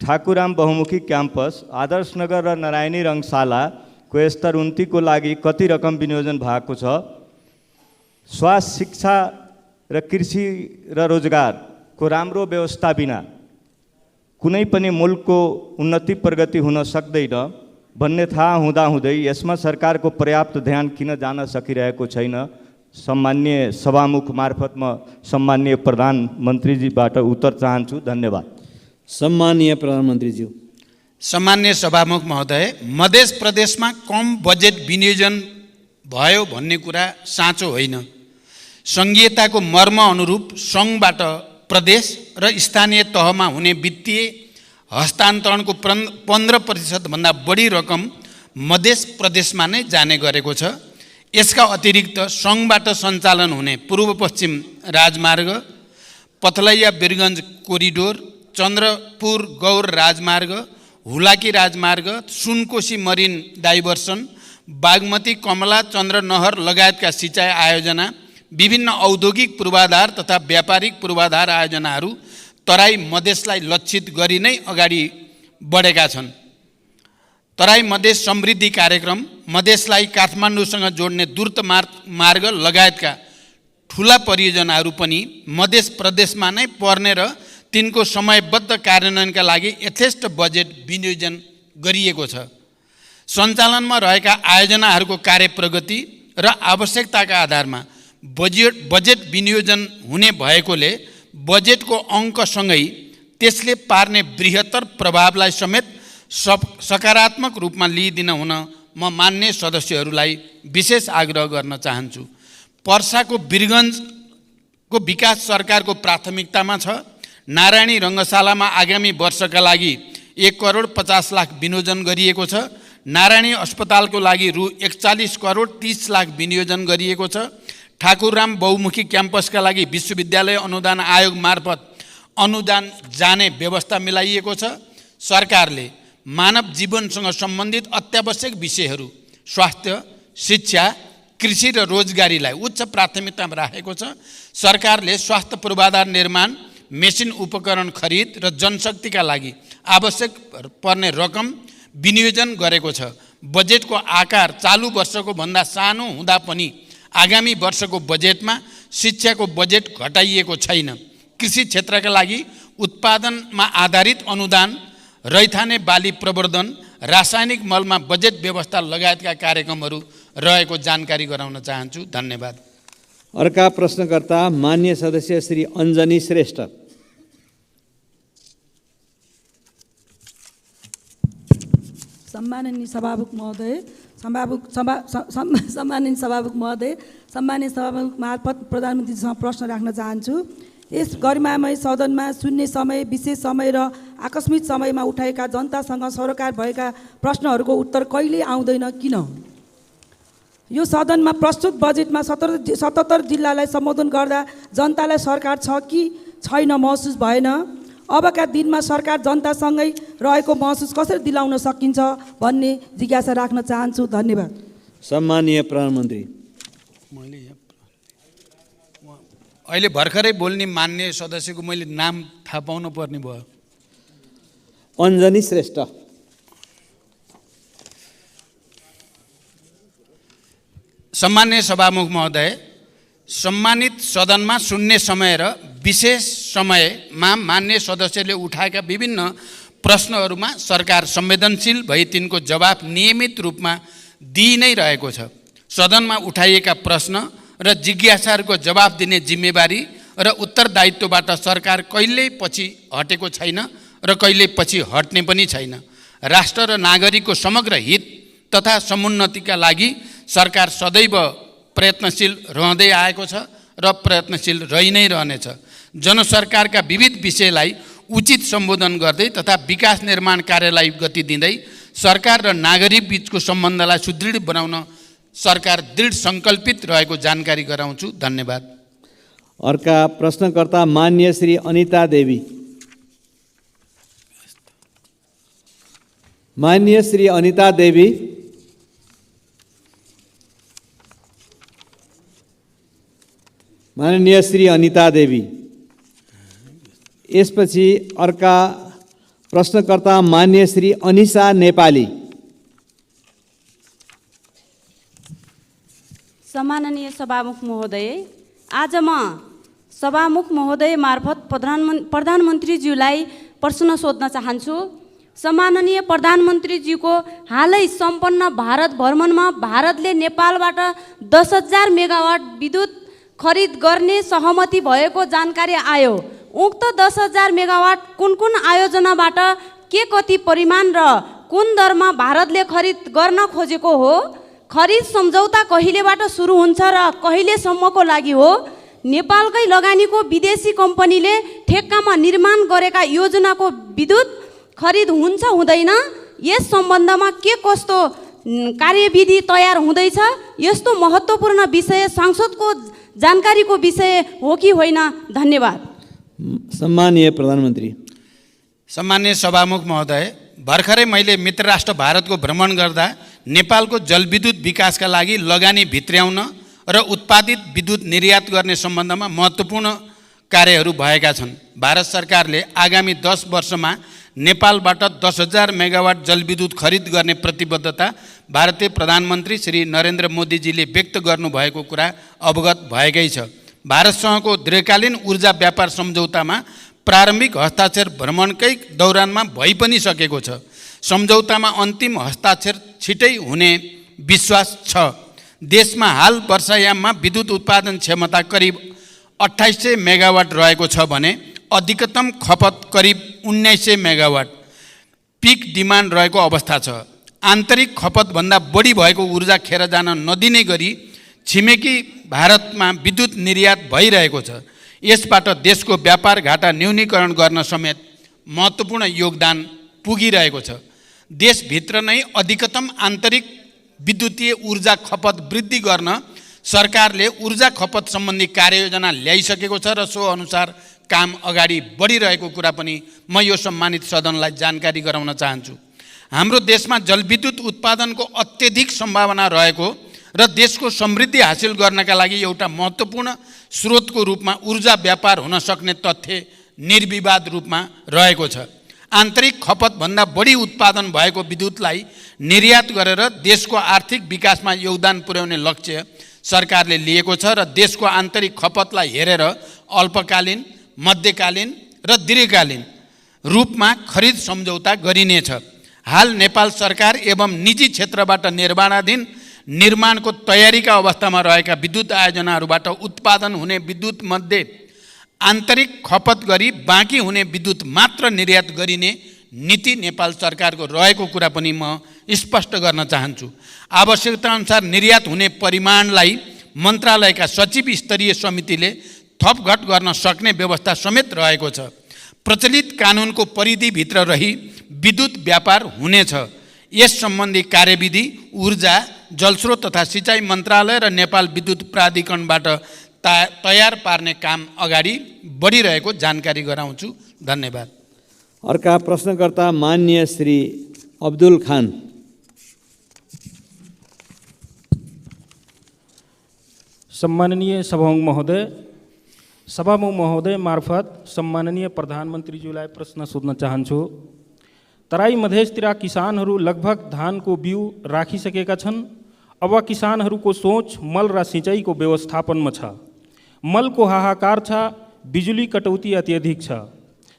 ठाकुराम बहुमुखी क्याम्पस, आदर्शनगर र नारायणी रङ्गशालाको स्तर उन्नतिको लागि कति रकम विनियोजन भएको छ? स्वास्थ्य, शिक्षा र कृषि र रोजगारको राम्रो व्यवस्था बिना कुनै पनि मुलुकको उन्नति प्रगति हुन सक्दैन भन्ने थाहा हुँदाहुँदै यसमा सरकारको पर्याप्त ध्यान किन जान सकिरहेको छैन? सम्माननीय सभामुख मार्फत म सम्माननीय प्रधानमन्त्रीजीबाट उत्तर चाहन्छु। धन्यवाद। सम्माननीय प्रधानमन्त्रीज्यू। सम्मान्य सभामुख महोदय, मध्य प्रदेशमा कम बजेट विनियोजन भयो भन्ने कुरा साँचो होइन। सङ्घीयताको मर्म अनुरूप सङ्घबाट प्रदेश र स्थानीय तहमा हुने वित्तीय हस्तान्तरणको 15% भन्दा बढी रकम मध्य प्रदेशमा नै जाने गरेको छ। यसका अतिरिक्त सङ्घबाट सञ्चालन हुने पूर्व पश्चिम राजमार्ग, पथलैया वीरगन्ज कोरिडोर, चन्द्रपुर गौर राजमार्ग, हुलाकी राजमार्ग, सुनकोशी मरिन डाइभर्सन, बागमती कमला चन्द्र नहर लगायतका सिँचाइ आयोजना, विभिन्न औद्योगिक पूर्वाधार तथा व्यापारिक पूर्वाधार आयोजनाहरू तराई मधेसलाई लक्षित गरी नै अगाडि बढेका छन्। तराई मधेस समृद्धि कार्यक्रम, मधेसलाई काठमाडौँसँग जोड्ने द्रुत मार्ग लगायतका ठुला परियोजनाहरू पनि मध्य प्रदेशमा नै पर्ने र तिनको समयबद्ध कार्यान्वयनका लागि यथेष्ट बजेट विनियोजन गरिएको छ। सञ्चालनमा रहेका आयोजनाहरूको कार्यप्रगति र आवश्यकताका आधारमा बजेट विनियोजन हुने भएकोले बजेटको अङ्कसँगै त्यसले पार्ने बृहत्तर प्रभावलाई समेत सकारात्मक रूपमा लिइदिन हुन म मान्य सदस्यहरूलाई विशेष आग्रह गर्न चाहन्छु। पर्साको वीरगन्जको विकास सरकारको प्राथमिकतामा छ। नारायणी रङ्गशालामा आगामी वर्षका लागि 1,50,00,000 विनियोजन गरिएको छ। नारायणी अस्पतालको लागि रु 41,30,00,000 विनियोजन गरिएको छ। ठाकुरराम बहुमुखी क्याम्पसका लागि विश्वविद्यालय अनुदान आयोग मार्फत अनुदान जाने व्यवस्था मिलाइएको छ। सरकारले मानव जीवनसँग सम्बन्धित अत्यावश्यक विषयहरू स्वास्थ्य, शिक्षा, कृषि र रोजगारीलाई उच्च प्राथमिकतामा राखेको छ। सरकारले स्वास्थ्य पूर्वाधार निर्माण, मेसिन उपकरण खरिद र जनशक्तिका लागि आवश्यक पर्ने रकम विनियोजन गरेको छ। बजेटको आकार चालु वर्षको भन्दा सानो हुँदा पनि आगामी वर्षको बजेटमा शिक्षाको बजेट घटाइएको छैन। कृषि क्षेत्रका लागि उत्पादनमा आधारित अनुदान, रैथाने बाली प्रवर्धन, रासायनिक मलमा बजेट व्यवस्था लगायतका कार्यक्रमहरू रहेको जानकारी गराउन चाहन्छु। धन्यवाद। अर्का प्रश्नकर्ता मान्य सदस्य श्री अञ्जनी श्रेष्ठ। सम्माननीय सभामुख महोदय, सम्माननीय सभामुख मार्फत प्रधानमन्त्रीसँग प्रश्न राख्न चाहन्छु। यस गरिमामय सदनमा शून्य समय, विशेष समय र आकस्मिक समयमा उठाएका जनतासँग सरोकार भएका प्रश्नहरूको उत्तर कहिले आउँदैन, किन? यो सदनमा प्रस्तुत बजेटमा 77 जिल्लालाई सम्बोधन गर्दा जनतालाई सरकार छ कि छैन महसुस भएन। अबका दिनमा सरकार जनतासँगै रहेको महसुस कसरी दिलाउन सकिन्छ भन्ने जिज्ञासा राख्न चाहन्छु। धन्यवाद। सम्माननीय प्रधानमन्त्री। अहिले भर्खरै बोल्ने मान्य सदस्यको मैले नाम थाहा पाउनु पर्ने भयो। अञ्जनी श्रेष्ठ। सम्मान्य सभामुख महोदय, सम्मानित सदनमा शून्य समय र विशेष समयमा मान्य सदस्यले उठाएका विभिन्न प्रश्नहरूमा सरकार संवेदनशील भई तिनको जवाफ नियमित रूपमा दिइ नै रहेको छ। सदनमा उठाइएका प्रश्न र जिज्ञासाहरूको जवाफ दिने जिम्मेवारी र उत्तरदायित्वबाट सरकार कहिल्यै पछि हटेको छैन र कहिल्यै पछि हट्ने पनि छैन। राष्ट्र र नागरिकको समग्र हित तथा समुन्नतिका लागि सरकार सदैव प्रयत्नशील रहँदै आएको छ र प्रयत्नशील रहि नै रहनेछ। जनसरकारका विविध विषयलाई उचित सम्बोधन गर्दै तथा विकास निर्माण कार्यलाई गति दिँदै सरकार र नागरिक बीचको सम्बन्धलाई सुदृढ बनाउन सरकार दृढ सङ्कल्पित रहेको जानकारी गराउँछु। धन्यवाद। अर्का प्रश्नकर्ता मान्य श्री अनिता देवी। मान्य श्री अनिता देवी। माननीय श्री अनिता देवी। यसपछि अर्का प्रश्नकर्ता मान्य श्री अनिशा नेपाली। सम्माननीय सभामुख महोदय, आज म सभामुख महोदय मार्फत प्रधानमन्त्रीज्यूलाई प्रश्न सोध्न चाहन्छु। सम्माननीय प्रधानमन्त्रीज्यूको हालै सम्पन्न भारत भ्रमणमा भारतले नेपालबाट 10,000 मेगावाट विद्युत खरिद गर्ने सहमति भएको जानकारी आयो। उक्त 10,000 मेगावाट कुन कुन आयोजनाबाट के कति परिमाण र कुन दरमा भारतले खरिद गर्न खोजेको हो? खरिद सम्झौता कहिलेबाट सुरु हुन्छ र कहिलेसम्मको लागि हो? नेपालकै लगानीको विदेशी कम्पनीले ठेक्कामा निर्माण गरेका योजनाको विद्युत खरिद हुन्छ हुँदैन? यस सम्बन्धमा के कस्तो कार्यविधि तयार हुँदैछ? यस्तो महत्त्वपूर्ण विषय संसदको जानकारीको विषय हो कि होइन? धन्यवाद। सम्माननीय प्रधानमन्त्री। सम्माननीय सभामुख महोदय, भर्खरै मैले मित्र राष्ट्र भारतको भ्रमण गर्दा नेपालको जलविद्युत विकासका लागि लगानी भित्र्याउन र उत्पादित विद्युत निर्यात गर्ने सम्बन्धमा महत्त्वपूर्ण कार्यहरू भएका छन्। भारत सरकारले आगामी 10 वर्षमा नेपालबाट 10,000 मेगावाट जलविद्युत खरिद गर्ने प्रतिबद्धता भारतीय प्रधानमन्त्री श्री नरेन्द्र मोदीजीले व्यक्त गर्नुभएको कुरा अवगत भएकै छ। भारतसँगको दीर्घकालीन ऊर्जा व्यापार सम्झौतामा प्रारम्भिक हस्ताक्षर भ्रमणकै दौरानमा भइ पनि सकेको छ। सम्झौतामा अन्तिम हस्ताक्षर छिटै हुने विश्वास छ। देशमा हाल वर्षायाममा विद्युत उत्पादन क्षमता करिब 2800 मेगावाट रहेको छ भने अधिकतम खपत करिब 1900 मेगावाट पिक डिमान्ड रहेको अवस्था छ। आन्तरिक खपतभन्दा बढी भएको ऊर्जा खेर जान नदिने गरी छिमेकी भारतमा विद्युत निर्यात भइरहेको छ। यसबाट देशको व्यापार घाटा न्यूनीकरण गर्न समेत महत्त्वपूर्ण योगदान पुगिरहेको छ। देशभित्र नै अधिकतम आन्तरिक विद्युतीय ऊर्जा खपत वृद्धि गर्न सरकारले ऊर्जा खपत सम्बन्धी कार्ययोजना ल्याइसकेको छ र सो अनुसार काम अगाडि बढिरहेको कुरा पनि म यो सम्मानित सदनलाई जानकारी गराउन चाहन्छु। हाम्रो देशमा जलविद्युत उत्पादनको अत्यधिक सम्भावना रहेको र देशको समृद्धि हासिल गर्नका लागि एउटा महत्त्वपूर्ण स्रोतको रूपमा ऊर्जा व्यापार हुन सक्ने तथ्य निर्विवाद रूपमा रहेको छ। आन्तरिक खपतभन्दा बढी उत्पादन भएको विद्युतलाई निर्यात गरेर देशको आर्थिक विकासमा योगदान पुर्याउने लक्ष्य सरकारले लिएको छ र देशको आन्तरिक खपतलाई हेरेर अल्पकालीन, मध्यकालीन र दीर्घकालीन रूपमा खरिद सम्झौता गरिनेछ। हाल नेपाल सरकार एवं निजी क्षेत्रबाट निर्माणाधीन निर्माणको तयारीका अवस्थामा रहेका विद्युत आयोजनाहरूबाट उत्पादन हुने विद्युत मध्ये आन्तरिक खपत गरी बाँकी हुने विद्युत मात्र निर्यात गरिने नीति नेपाल सरकारको रहेको कुरा पनि म स्पष्ट गर्न चाहन्छु। आवश्यकता अनुसार निर्यात हुने परिमाणलाई मन्त्रालयका सचिव स्तरीय समितिले थपघट गर्न सक्ने व्यवस्था समेत रहेको छ। प्रचलित कानुनको परिधिभित्र रही विद्युत व्यापार हुनेछ। यस सम्बन्धी कार्यविधि ऊर्जा, जलस्रोत तथा सिँचाइ मन्त्रालय र नेपाल विद्युत प्राधिकरणबाट तयार पार्ने काम अगाडि बढिरहेको जानकारी गराउँछु। धन्यवाद। अर्का प्रश्नकर्ता मान्य श्री अब्दुल खान। सम्माननीय सभामुख महोदय मार्फत सम्माननीय प्रधानमन्त्रीज्यूलाई प्रश्न सोध्न चाहन्छु। तराई मधेसतिर किसानहरू लगभग धानको बिउ राखिसकेका छन्। अब किसानहरूको सोच मल र सिँचाइको व्यवस्थापनमा छ। मलको हाहाकार छ, बिजुली कटौती अत्यधिक छ।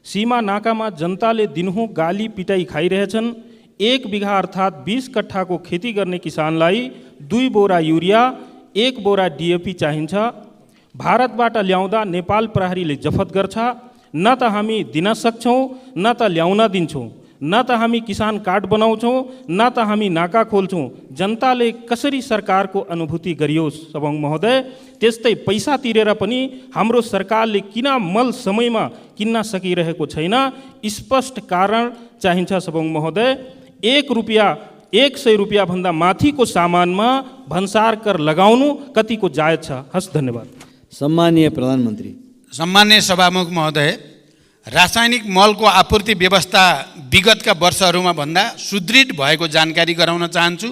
सीमा नाकामा जनताले दिनहुँ गाली पिटाई खाइरहेछन्। 1 बिघा अर्थात् 20 कट्ठाको खेती गर्ने किसानलाई 2 बोरा युरिया, 1 बोरा डिएपी चाहिन्छ। भारतबाट ल्याउँदा नेपाल प्रहरीले जफत गर्छ। न त हामी दिन सक्छौँ न त ल्याउन दिन्छौँ। न त हामी किसान कार्ड बनाउँछौँ, न त हामी नाका खोल्छौँ। जनताले कसरी सरकारको अनुभूति गरियोस् सभामुख महोदय। त्यस्तै पैसा तिरेर पनि हाम्रो सरकारले किन मल समयमा किन्न सकिरहेको छैन, स्पष्ट कारण चाहिन्छ सभामुख महोदय। 100 रुपियाँ भन्दा माथिको सामानमा भन्सार कर लगाउनु कतिको जायज छ? हस्, धन्यवाद। सम्मानीय प्रधानमन्त्री। सम्मान्य सभामुख महोदय, रासायनिक मलको आपूर्ति व्यवस्था विगतका वर्षहरूमा भन्दा सुदृढ भएको जानकारी गराउन चाहन्छु।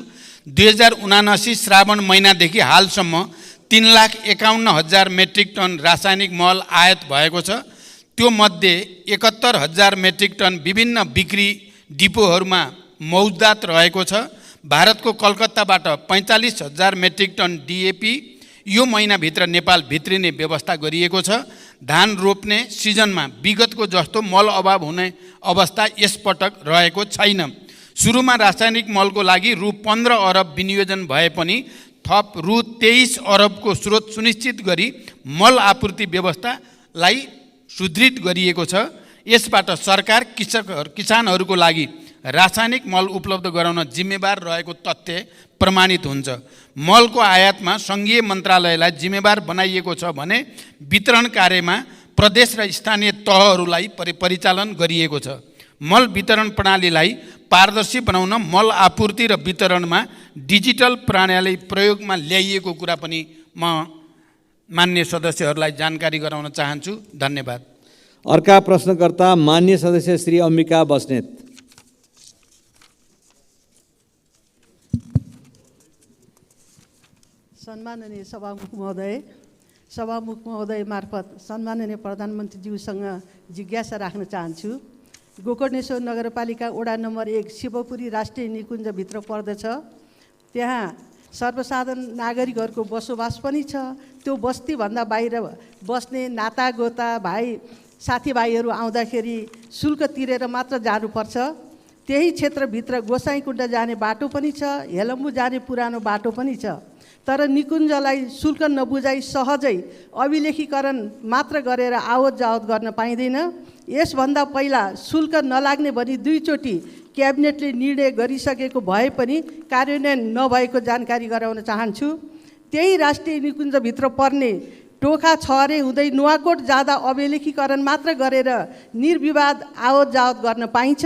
2079 श्रावण महिनादेखि हालसम्म 3,51,000 मेट्रिक टन रासायनिक मल आयात भएको छ। त्यो मध्ये 71,000 मेट्रिक टन विभिन्न बिक्री डिपोहरूमा मौजदात रहेको छ। भारतको कलकत्ताबाट 45,000 मेट्रिक टन डिएपी यो महिनाभित्र नेपाल भित्रिने व्यवस्था गरिएको छ। धान रोप्ने सिजनमा विगतको जस्तो मल अभाव हुने अवस्था यसपटक रहेको छैन। सुरुमा रासायनिक मलको लागि रु 15 अरब विनियोजन भए पनि थप रु 23 अरबको स्रोत सुनिश्चित गरी मल आपूर्ति व्यवस्थालाई सुदृढ गरिएको छ। यसबाट सरकार किसानहरूको लागि रासायनिक मल उपलब्ध गराउन जिम्मेवार रहेको तथ्य प्रमाणित हुन्छ। मलको आयातमा सङ्घीय मन्त्रालयलाई जिम्मेवार बनाइएको छ भने वितरण कार्यमा प्रदेश र स्थानीय तहहरूलाई परिचालन गरिएको छ। मल वितरण प्रणालीलाई पारदर्शी बनाउन मल आपूर्ति र वितरणमा डिजिटल प्रणाली प्रयोगमा ल्याइएको कुरा पनि म मान्य सदस्यहरूलाई जानकारी गराउन चाहन्छु। धन्यवाद। अर्का प्रश्नकर्ता मान्य सदस्य श्री अम्बिका बस्नेत। सम्माननीय सभामुख महोदय मार्फत सम्माननीय प्रधानमन्त्रीज्यूसँग जिज्ञासा राख्न चाहन्छु। गोकर्णेश्वर नगरपालिका वडा नम्बर 1 शिवपुरी राष्ट्रिय निकुञ्जभित्र पर्दछ। त्यहाँ सर्वसाधारण नागरिकहरूको बसोबास पनि छ। त्यो बस्तीभन्दा बाहिर बस्ने नातागोता भाइ साथीभाइहरू आउँदाखेरि शुल्क तिरेर मात्र जानुपर्छ। त्यही क्षेत्रभित्र गोसाइँकुण्ड जाने बाटो पनि छ, हेलम्बु जाने पुरानो बाटो पनि छ। तर निकुञ्जलाई शुल्क नबुझाइ सहजै अभिलेखीकरण मात्र गरेर आवत जावत गर्न पाइँदैन। यसभन्दा पहिला शुल्क नलाग्ने भनी 2 चोटि क्याबिनेटले निर्णय गरिसकेको भए पनि कार्यान्वयन नभएको जानकारी गराउन चाहन्छु। त्यही राष्ट्रिय निकुञ्जभित्र पर्ने टोखा छहरे हुँदै नुवाकोट जाँदा अभिलेखीकरण मात्र गरेर निर्विवाद आवत जावत गर्न पाइन्छ।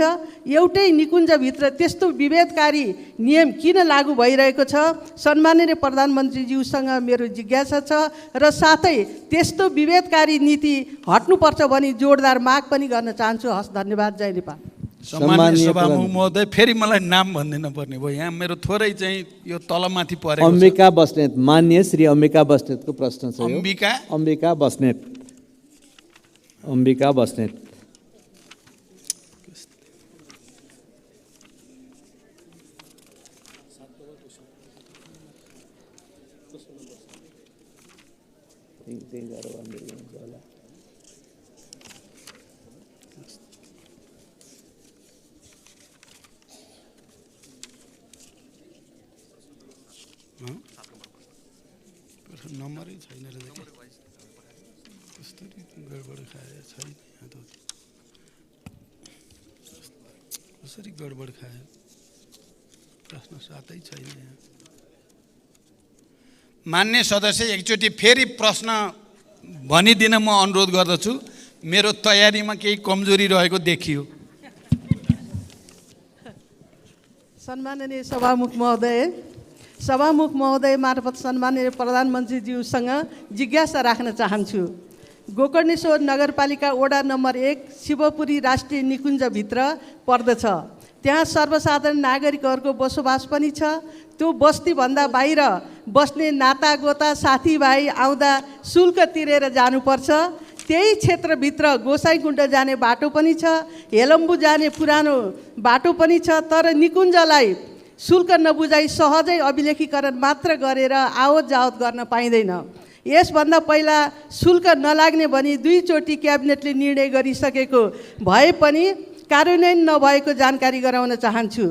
एउटै निकुञ्जभित्र त्यस्तो विभेदकारी नियम किन लागू भइरहेको छ? सम्माननीय प्रधानमन्त्रीज्यूसँग मेरो जिज्ञासा छ र साथै त्यस्तो विभेदकारी नीति हट्नुपर्छ भनी जोडदार माग पनि गर्न चाहन्छु। हस्, धन्यवाद। जय नेपाल। सम्माननीय सभामुख महोदय, फेरि मलाई नाम भनिदिनु पर्ने भयो। यहाँ मेरो थोरै चाहिँ यो तलमाथि परेको छ। अम्बिका बस्नेत। मान्य श्री अम्बिका बस्नेतको प्रश्न छ। अम्बिका बस्नेत। अम्बिका बस्नेत। नम्बरै छैन रहेछ के? कसरी गडबड खाए छैन? कसरी गडबड खायो? प्रश्न साथै छैन यहाँ। मान्य सदस्य, एकचोटि फेरि प्रश्न भनिदिन म अनुरोध गर्दछु। मेरो तयारीमा केही कमजोरी रहेको देखियो। सम्माननीय सभामुख महोदय मार्फत सम्माननीय प्रधानमन्त्रीज्यूसँग जिज्ञासा राख्न चाहन्छु। गोकर्णेश्वर नगरपालिका वडा नम्बर 1 शिवपुरी राष्ट्रिय निकुञ्जभित्र पर्दछ। त्यहाँ सर्वसाधारण नागरिकहरूको बसोबास पनि छ। त्यो बस्तीभन्दा बाहिर बस्ने नातागोता साथीभाइ आउँदा शुल्क तिरेर जानुपर्छ। त्यही क्षेत्रभित्र गोसाइँकुण्ड जाने बाटो पनि छ, हेलम्बु जाने पुरानो बाटो पनि छ। तर निकुञ्जलाई शुल्क नबुझाइ सहजै अभिलेखीकरण मात्र गरेर आवत जावत गर्न पाइँदैन। यसभन्दा पहिला शुल्क नलाग्ने भनी 2 चोटि क्याबिनेटले निर्णय गरिसकेको भए पनि कार्यान्वयन नभएको जानकारी गराउन चाहन्छु।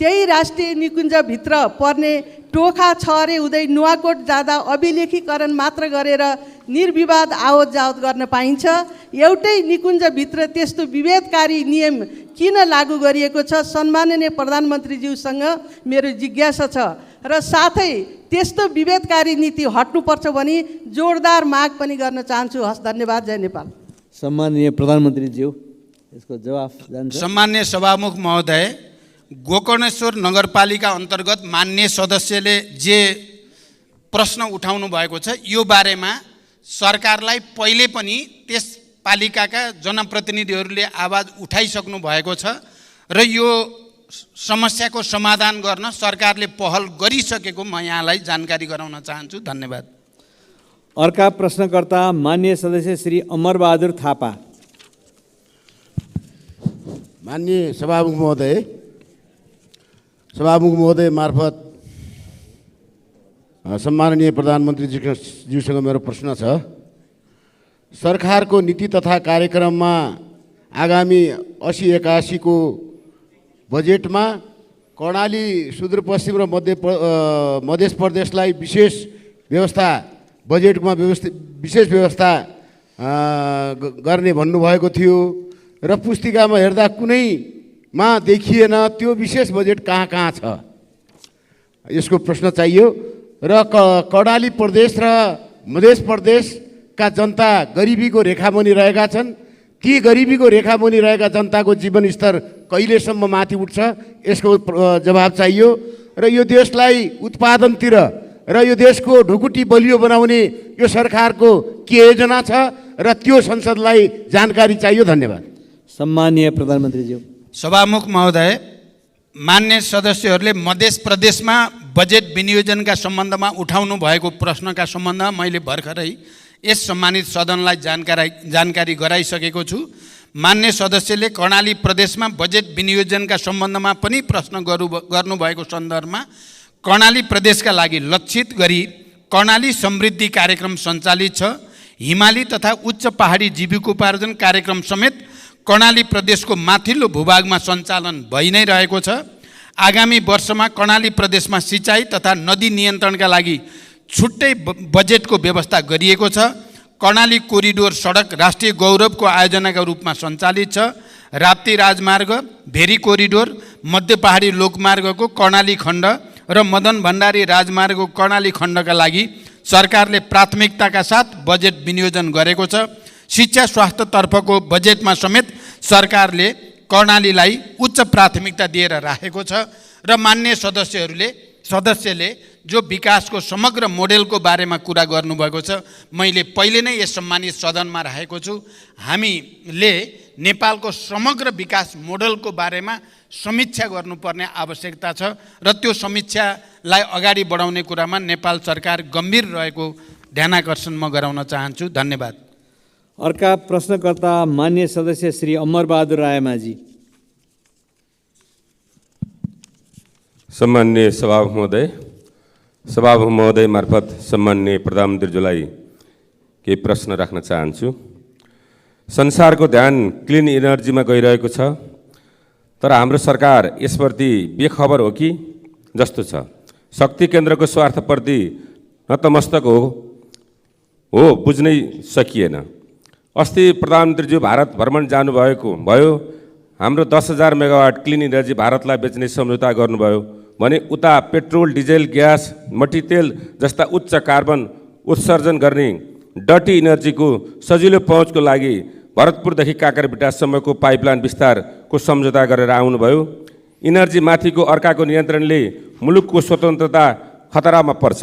त्यही राष्ट्रिय निकुञ्जभित्र पर्ने टोखा छरे हुँदै नुवाकोट जाँदा अभिलेखीकरण मात्र गरेर निर्विवाद आवत जावत गर्न पाइन्छ। एउटै निकुञ्जभित्र त्यस्तो विभेदकारी नियम किन लागू गरिएको छ? सम्माननीय प्रधानमन्त्रीज्यूसँग मेरो जिज्ञासा छ र साथै त्यस्तो विभेदकारी नीति हट्नुपर्छ भनी जोरदार माग पनि गर्न चाहन्छु। हस्, धन्यवाद। जय नेपाल। सम्माननीय प्रधानमन्त्रीज्यू यसको जवाफ जान्छ। सम्माननीय सभामुख महोदय, गोकर्णेश्वर नगरपालिका अन्तर्गत मान्य सदस्यले जे प्रश्न उठाउनु भएको छ यो बारेमा सरकारलाई पहिले पनि त्यस पालिकाका जनप्रतिनिधिहरूले आवाज उठाइसक्नु भएको छ र यो समस्याको समाधान गर्न सरकारले पहल गरिसकेको म यहाँलाई जानकारी गराउन चाहन्छु। धन्यवाद। अर्का प्रश्नकर्ता मान्य सदस्य श्री अमरबहादुर थापा। माननीय सभामुख महोदय मार्फत सम्माननीय प्रधानमन्त्रीज्यूसँग मेरो प्रश्न छ। सरकारको नीति तथा कार्यक्रममा आगामी 80-81 को बजेटमा कर्णाली सुदूरपश्चिम र मध्य प्रदेशलाई विशेष व्यवस्था गर्ने भन्नुभएको थियो र पुस्तिकामा हेर्दा कुनैमा देखिएन त्यो विशेष बजेट कहाँ छ, यसको प्रश्न चाहियो। र कर्णाली प्रदेश र मध्य प्रदेशका जनता गरिबीको रेखामुनि रहेका छन्। ती गरिबीको रेखामुनि रहेका जनताको जीवन स्तर कहिलेसम्म माथि उठ्छ, यसको जवाब चाहियो। र यो देशलाई उत्पादनतिर र यो देशको ढुकुटी बलियो बनाउने यो सरकारको के योजना छ र त्यो संसदलाई जानकारी चाहियो। धन्यवाद। सम्माननीय प्रधानमन्त्रीज्यू। सभामुख महोदय, मान्य सदस्यहरूले मध्य प्रदेशमा बजेट विनियोजनका सम्बन्धमा उठाउनु भएको प्रश्नका सम्बन्धमा मैले भर्खरै यस सम्मानित सदनलाई जानकारी गराइसकेको छु। मान्य सदस्यले कर्णाली प्रदेशमा बजेट विनियोजनका सम्बन्धमा पनि प्रश्न गर्नुभएको सन्दर्भमा कर्णाली प्रदेशका लागि लक्षित गरी कर्णाली समृद्धि कार्यक्रम सञ्चालित छ। हिमाली तथा उच्च पहाडी जीविकोपार्जन कार्यक्रम समेत कर्णाली प्रदेशको माथिल्लो भूभागमा सञ्चालन भइ नै रहेको छ। आगामी वर्षमा कर्णाली प्रदेशमा सिँचाइ तथा नदी नियन्त्रणका लागि छुट्टै बजेटको व्यवस्था गरिएको छ। कर्णाली कोरिडोर सडक राष्ट्रिय गौरवको आयोजनाका रूपमा सञ्चालित छ। राप्ती राजमार्ग, भेरी कोरिडोर, मध्य पहाडी लोकमार्गको कर्णाली खण्ड र मदन भण्डारी राजमार्गको कर्णाली खण्डका लागि सरकारले प्राथमिकताका साथ बजेट विनियोजन गरेको छ। शिक्षा स्वास्थ्यतर्फको बजेटमा समेत सरकारले कर्णालीलाई उच्च प्राथमिकता दिएर राखेको छ। र मान्य सदस्यले जो विकासको समग्र मोडेलको बारेमा कुरा गर्नुभएको छ, मैले पहिले नै यस सम्मानित सदनमा राखेको छु। हामीले नेपालको समग्र विकास मोडेलको बारेमा समीक्षा गर्नुपर्ने आवश्यकता छ र त्यो समीक्षालाई अगाडि बढाउने कुरामा नेपाल सरकार गम्भीर रहेको ध्यानाकर्षण म गराउन चाहन्छु। धन्यवाद। अर्का प्रश्नकर्ता मान्य सदस्य श्री अमरबहादुर रायमाझी। सम्माननीय सभामुख महोदय मार्फत सम्माननीय प्रधानमन्त्रीज्यूलाई केही प्रश्न राख्न चाहन्छु। संसारको ध्यान क्लिन इनर्जीमा गइरहेको छ, तर हाम्रो सरकार यसप्रति बेखबर हो कि जस्तो छ। शक्ति केन्द्रको स्वार्थप्रति नतमस्तक हो बुझ्नै सकिएन। अस्ति प्रधानमन्त्रीज्यू भारत भ्रमण भयो। हाम्रो 10,000 मेगावाट क्लिन इनर्जी भारतलाई बेच्ने सम्झौता गर्नुभयो भने उता पेट्रोल, डिजेल, ग्यास, मट्टीतेल जस्ता उच्च कार्बन उत्सर्जन गर्ने डटी इनर्जीको सजिलो पहुँचको लागि भरतपुरदेखि काँक्राबिटासम्मको पाइपलाइन विस्तारको सम्झौता गरेर आउनुभयो। इनर्जी माथिको अर्काको नियन्त्रणले मुलुकको स्वतन्त्रता खतरामा पर्छ।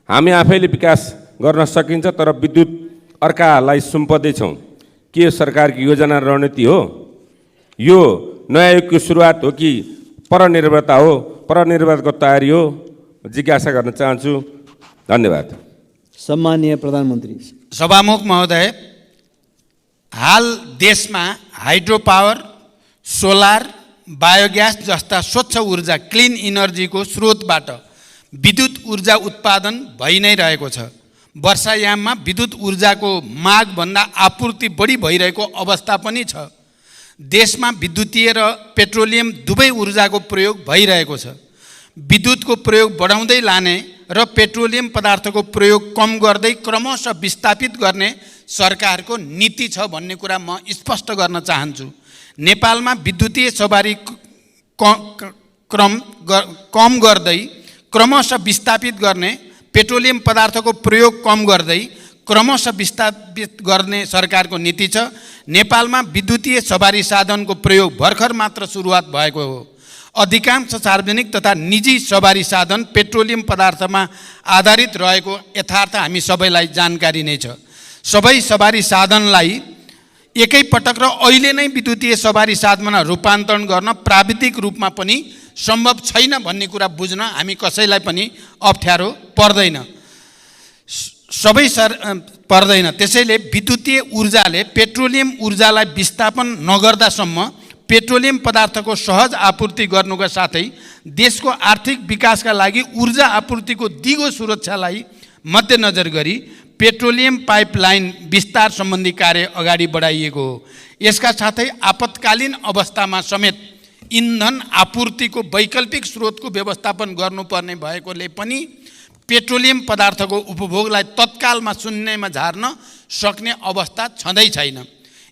हामी आफैले विकास गर्न सकिन्छ, तर विद्युत अर्कालाई सुम्पदैछौँ। के सरकारको योजना रणनीति हो? यो नयाँ युगको सुरुवात हो कि परनिर्भरता हो? परनिर्भरताको तयारी हो? जिज्ञासा गर्न चाहन्छु। धन्यवाद। सम्माननीय प्रधानमन्त्री। सभामुख महोदय, हाल देशमा हाइड्रो पावर, सोलर, बायोग्यास जस्ता स्वच्छ ऊर्जा क्लिन इनर्जीको स्रोतबाट विद्युत ऊर्जा उत्पादन भइ नै रहेको छ। वर्षायाममा विद्युत ऊर्जाको मागभन्दा आपूर्ति बढी भइरहेको अवस्था पनि छ। देशमा विद्युतीय र पेट्रोलियम दुवै ऊर्जाको प्रयोग भइरहेको छ। विद्युतको प्रयोग बढाउँदै लाने र पेट्रोलियम पदार्थको प्रयोग कम गर्दै क्रमशः विस्थापित गर्ने सरकारको नीति छ भन्ने कुरा म स्पष्ट गर्न चाहन्छु। नेपालमा विद्युतीय सवारी कम गर्दै क्रमशः विस्थापित गर्ने, पेट्रोलियम पदार्थको प्रयोग कम गर्दै क्रमशः विस्थापित गर्ने सरकारको नीति छ। नेपालमा विद्युतीय सवारी साधनको प्रयोग भर्खर मात्र सुरुवात भएको हो। अधिकांश सार्वजनिक तथा निजी सवारी साधन पेट्रोलियम पदार्थमा आधारित रहेको यथार्थ हामी सबैलाई जानकारी नै छ। सबै सवारी साधनलाई एकै पटक र अहिले नै विद्युतीय सवारी साधनमा रूपान्तरण गर्न प्राविधिक रूपमा पनि सम्भव छैन भन्ने कुरा बुझ्न हामी कसैलाई पनि अप्ठ्यारो पर्दैन। पर्दैन। त्यसैले विद्युतीय ऊर्जाले पेट्रोलियम ऊर्जालाई विस्थापन नगर्दासम्म पेट्रोलियम पदार्थको सहज आपूर्ति गर्नुका साथै देशको आर्थिक विकासका लागि ऊर्जा आपूर्तिको दिगो सुरक्षालाई मध्यनजर गरी पेट्रोलियम पाइपलाइन विस्तार सम्बन्धी कार्य अगाडि बढाइएको हो। यसका साथै आपतकालीन अवस्थामा समेत इन्धन आपूर्तिको वैकल्पिक स्रोतको व्यवस्थापन गर्नुपर्ने भएकोले पनि पेट्रोलियम पदार्थको उपभोगलाई तत्कालमा शून्यमा झार्न सक्ने अवस्था छँदै छैन।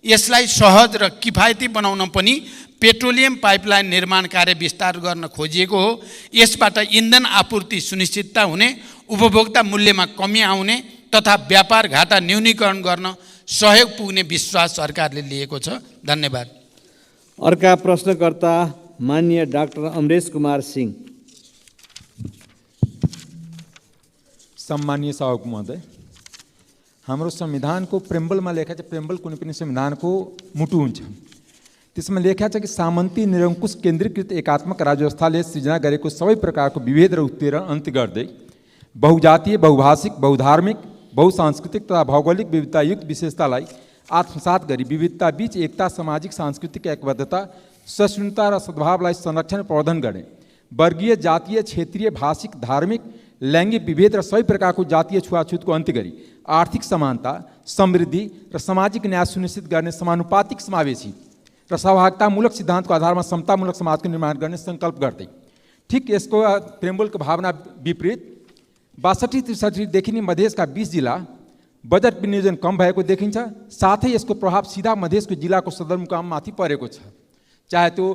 यसलाई सहज र किफायती बनाउन पनि पेट्रोलियम पाइपलाइन निर्माण कार्य विस्तार गर्न खोजिएको हो। यसबाट इन्धन आपूर्ति सुनिश्चितता हुने, उपभोक्ता मूल्यमा कमी आउने तथा व्यापार घाटा न्यूनीकरण गर्न सहयोग पुग्ने विश्वास सरकारले लिएको छ। धन्यवाद। अर्का प्रश्नकर्ता माननीय डाक्टर अमरेश कुमार सिंह। सम्मानीय सभामुख महोदय, हाम्रो संविधानको प्रेम्बलमा लेखा छ, प्रेम्बल कुनै पनि संविधानको मुटु हुन्छ। त्यसमा लेखा छ कि सामन्ती निरङ्कुश केन्द्रीकृत एकात्मक राज्य व्यवस्थाले सृजना गरेको सबै प्रकारको विभेद र उत्पीडन अन्त्य गर्दै बहुजातीय, बहुभाषिक, बहुधार्मिक, बहुसांस्कृतिक तथा भौगोलिक विविधतायुक्त विशेषतालाई आत्मसात गरी विविधता बीच एकता, सामाजिक सांस्कृतिक एकबद्धता, सहिष्णुता र सद्भावलाई संरक्षण प्रवर्धन गर्ने, वर्गीय, जातीय, क्षेत्रीय, भाषिक, धार्मिक, लैंगिक विभेद र सबै प्रकारको जातीय छुवाछुतको अन्त्य गरी आर्थिक समानता, समृद्धि र सामाजिक न्याय सुनिश्चित गर्ने समानुपातिक, समावेशी र सहभागितामूलक सिद्धान्तको आधारमा समतामूलक समाजको निर्माण गर्ने सङ्कल्प गर्दै ठिक यसको प्रेम्बलको भावना विपरीत 62-63देखि नै मधेसका 20 जिल्ला बजेट विनियोजन कम भएको देखिन्छ। साथै यसको प्रभाव सिधा मधेसको जिल्लाको सदरमुकाममाथि परेको छ। चाहे त्यो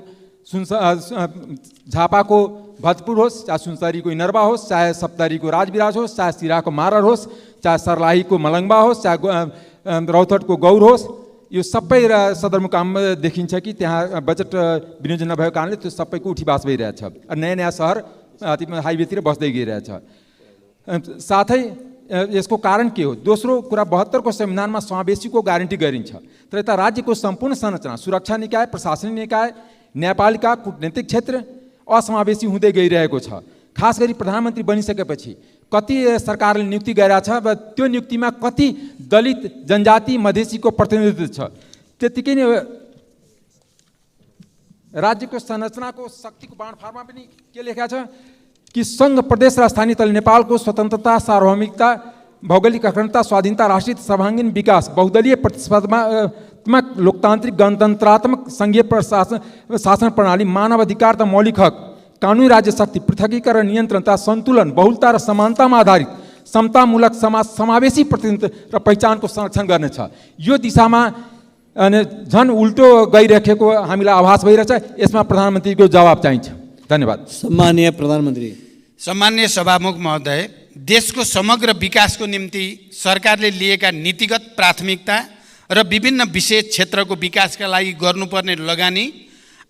झापाको भतपुर होस्, चाहे सुनसरीको इनरवा होस्, चाहे सप्तरीको राजविराज होस्, चाहे सिराको मारर होस्, चाहे सर्लाहीको मलङ्बा होस्, चाहे रौतहटको गौर होस्, यो सबै सदरमुकाममा देखिन्छ कि त्यहाँ बजेट विनियोजन नभएको कारणले त्यो सबैको उठीवास भइरहेछ। नयाँ नयाँ सहर हाइवेतिर बस्दै गइरहेछ। साथै यसको कारण के हो? दोस्रो कुरा, 72 को संविधानमा समावेशीको ग्यारेन्टी गरिन्छ, तर यता राज्यको सम्पूर्ण संरचना, सुरक्षा निकाय, प्रशासनिक निकाय, न्यायपालिका, कूटनीतिक क्षेत्र असमावेशी हुँदै गइरहेको छ। खास गरी प्रधानमन्त्री बनिसकेपछि कति सरकारले नियुक्ति गरिरहेछ र त्यो नियुक्तिमा कति दलित, जनजाति, मधेसीको प्रतिनिधित्व छ। त्यतिकै नै राज्यको संरचनाको शक्तिको बाँडफाँडमा पनि के लेखा छ कि संघ, प्रदेश र स्थानीय तल नेपालको स्वतन्त्रता, सार्वभौमिकता, भौगोलिक अखण्डता, स्वाधीनता, राष्ट्रिय सर्वाङ्गीण विकास, बहुदलीय प्रतिस्पर्धात्मक, लोकतान्त्रिक, गणतन्त्रात्मक, संघीय शासन प्रणाली, मानव अधिकार तथा मौलिक हक, कानुनी राज्य शक्ति, पृथकीकरण, नियन्त्रण तथा सन्तुलन, बहुलता र समानतामा आधारित समतामूलक समाज, समावेशी प्रतिनिधित्व र पहिचानको संरक्षण गर्नेछ। यो दिशामा झन् उल्टो गइरहेको हामीलाई आभास भइरहेछ। यसमा प्रधानमन्त्रीको जवाब चाहिन्छ। धन्यवाद। सम्मानीय प्रधानमन्त्री। सम्मानीय सभामुख महोदय, देशको समग्र विकासको निम्ति सरकारले लिएका नीतिगत प्राथमिकता र विभिन्न विशेष क्षेत्रको विकासका लागि गर्नुपर्ने लगानी,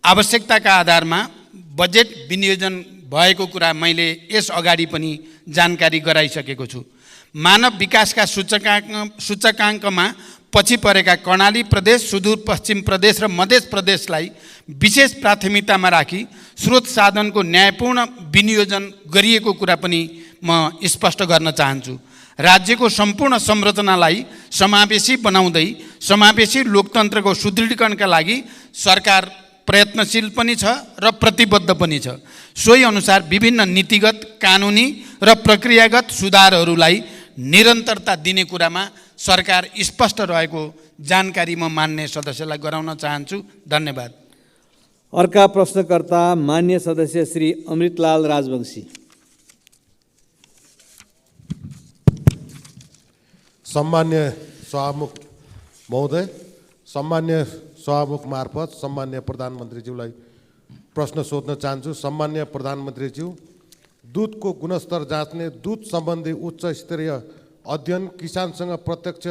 आवश्यकताका आधारमा बजेट विनियोजन भएको कुरा मैले यस अगाडि पनि जानकारी गराइसकेको छु। मानव विकासका सूचकाङ्कमा पछि परेका कर्णाली प्रदेश, सुदूरपश्चिम प्रदेश र मध्य प्रदेशलाई विशेष प्राथमिकतामा राखी स्रोत साधनको न्यायपूर्ण विनियोजन गरिएको कुरा पनि म स्पष्ट गर्न चाहन्छु। राज्यको सम्पूर्ण संरचनालाई समावेशी बनाउँदै समावेशी लोकतन्त्रको सुदृढीकरणका लागि सरकार प्रयत्नशील पनि छ र प्रतिबद्ध पनि छ। सोही अनुसार विभिन्न नीतिगत, कानुनी र प्रक्रियागत सुधारहरूलाई निरन्तरता दिने कुरामा सरकार स्पष्ट रहेको जानकारी म मान्य सदस्यलाई गराउन चाहन्छु। धन्यवाद। अर्का प्रश्नकर्ता मान्य सदस्य श्री अमृतलाल राजवंशी। सम्मान्य सभामुख महोदय, सम्मान्य सभामुख मार्फत सम्मान्य प्रधानमन्त्रीज्यूलाई प्रश्न सोध्न चाहन्छु। सम्मान्य प्रधानमन्त्रीज्यू, दुधको गुणस्तर जाँच्ने, दुध सम्बन्धी उच्च स्तरीय अध्ययन, किसानसँग प्रत्यक्ष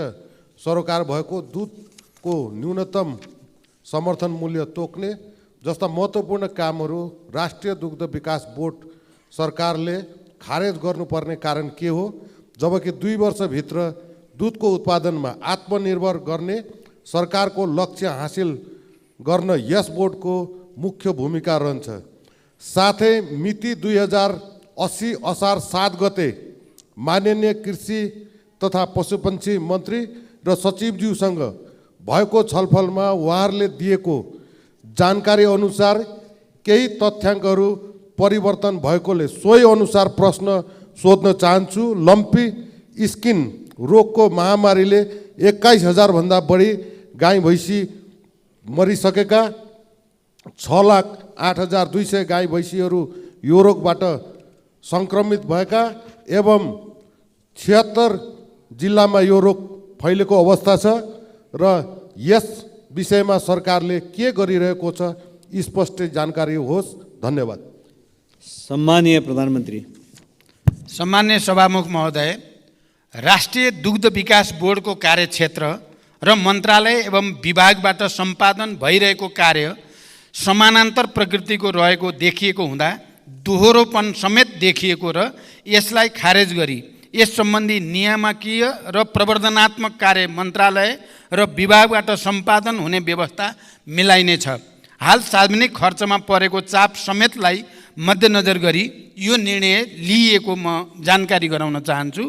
सरोकार भएको, दुधको न्यूनतम समर्थन मूल्य तोक्ने जस्ता महत्त्वपूर्ण कामहरू राष्ट्रिय दुग्ध विकास बोर्ड सरकारले खारेज गर्नुपर्ने कारण के हो, जबकि 2 वर्षभित्र दुधको उत्पादनमा आत्मनिर्भर गर्ने सरकारको लक्ष्य हासिल गर्न यस बोर्डको मुख्य भूमिका रहन्छ। साथै मिति 2080 असार 7 गते माननीय कृषि तथा पशुपन्छी मन्त्री र सचिवज्यूसँग भएको छलफलमा उहाँहरूले दिएको जानकारी अनुसार केही तथ्याङ्कहरू परिवर्तन भएकोले सोही अनुसार प्रश्न सोध्न चाहन्छु। लम्पी स्किन रोगको महामारीले 21,000 भन्दा बढी गाई भैँसी मरिसकेका, 6,08,200 गाई भैँसीहरू यो रोगबाट सङ्क्रमित भएका एवं 76 जिल्लामा यो रोग फैलेको अवस्था छ र यस विषयमा सरकारले के गरिरहेको छ स्पष्ट जानकारी होस्। धन्यवाद। सम्मानीय प्रधानमन्त्री। सम्मान्य सभामुख महोदय, राष्ट्रिय दुग्ध विकास बोर्डको कार्यक्षेत्र र मन्त्रालय एवं विभागबाट सम्पादन भइरहेको कार्य समानान्तर प्रकृतिको रहेको देखिएको हुँदा दोहोरोपन समेत देखिएको र यसलाई खारेज गरी यस सम्बन्धी नियामकीय र प्रवर्धनात्मक कार्य मन्त्रालय र विभागबाट सम्पादन हुने व्यवस्था मिलाइनेछ। हाल सार्वजनिक खर्चमा परेको चाप समेतलाई मध्यनजर गरी यो निर्णय लिइएको म जानकारी गराउन चाहन्छु।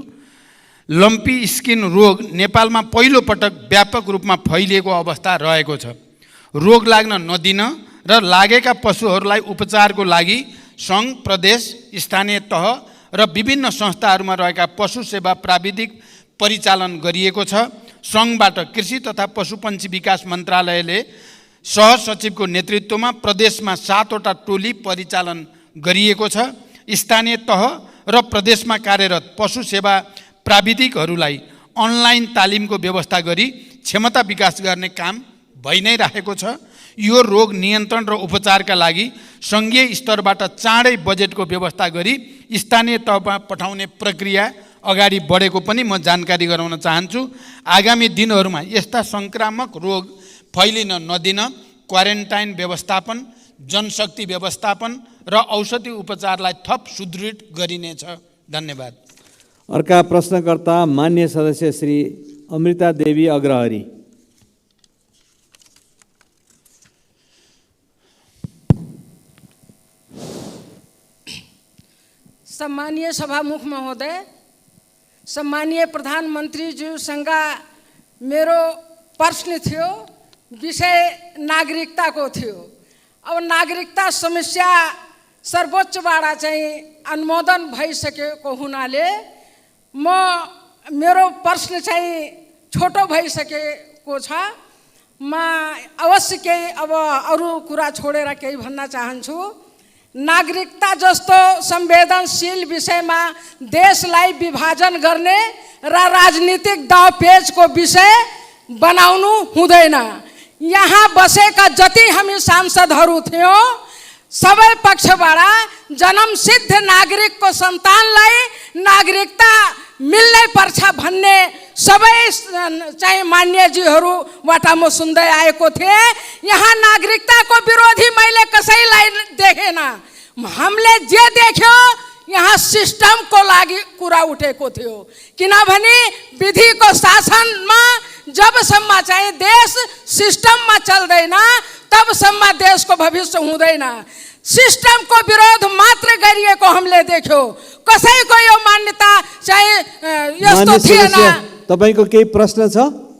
लम्पी स्किन रोग नेपालमा पहिलो पटक व्यापक रूपमा फैलिएको अवस्था रहेको छ। रोग लाग्न नदिन र लागेका पशुहरूलाई उपचारको लागि सङ्घ, प्रदेश, स्थानीय तह र विभिन्न संस्थाहरूमा रहेका पशु सेवा प्राविधिक परिचालन गरिएको छ। सङ्घबाट कृषि तथा पशुपन्छी विकास मन्त्रालयले सहसचिवको नेतृत्वमा प्रदेशमा 7 वटा टोली परिचालन गरिएको छ। स्थानीय तह र प्रदेशमा कार्यरत पशु सेवा प्राविधिकहरूलाई अनलाइन तालिमको व्यवस्था गरी क्षमता विकास गर्ने काम भइ नै रहेको छ। यो रोग नियन्त्रण र उपचारका लागि सङ्घीय स्तरबाट चाँडै बजेटको व्यवस्था गरी स्थानीय तहमा पठाउने प्रक्रिया अगाडि बढेको पनि म जानकारी गराउन चाहन्छु। आगामी दिनहरूमा यस्ता सङ्क्रामक रोग फैलिन नदिन क्वारेन्टाइन व्यवस्थापन, जनशक्ति व्यवस्थापन र औषधि उपचारलाई थप सुदृढ गरिनेछ। धन्यवाद। अर्का प्रश्नकर्ता मान्य सदस्य श्री अमृता देवी अग्रहरी। सम्मानीय सभामुख महोदय, सम्मानीय प्रधानमन्त्रीज्यूसँग मेरो प्रश्न थियो, विषय नागरिकताको थियो। अब नागरिकता समस्या सर्वोच्चबाट चाहिँ अनुमोदन भइसकेको हुनाले मेरो प्रश्न चाहिँ छोटो भइसकेको छ। म अवश्य केही अब अरू कुरा छोडेर केही भन्न चाहन्छु। नागरिकता जस्तो संवेदनशील विषयमा देशलाई विभाजन गर्ने र राजनीतिक दावपेचको विषय बनाउनु हुँदैन। यहाँ बसेका जति हामी सांसदहरू थियौँ, सबै पक्षबाट जन्मसिद्ध नागरिकको सन्तानलाई नागरिकता मिल्नै पर्छ भन्ने सबै चाहिँ मान्यजीहरूबाट म सुन्दै आएको थिएँ। यहाँ नागरिकताको विरोधी मैले कसैलाई देखेन। हामीले जे देख्यो यहाँ सिस्टमको लागि कुरा उठेको थियो, किनभने विधिको शासनमा जबसम्म चाहिँ देश सिस्टममा चल्दैन तबसम्म देशको भविष्य हुँदैन। सिस्टमको विरोध मात्र गरिएको हामीले देख्यो, कसैको यो मान्यता चाहिँ यस्तो थिएन। तपाईको केही प्रश्न छ?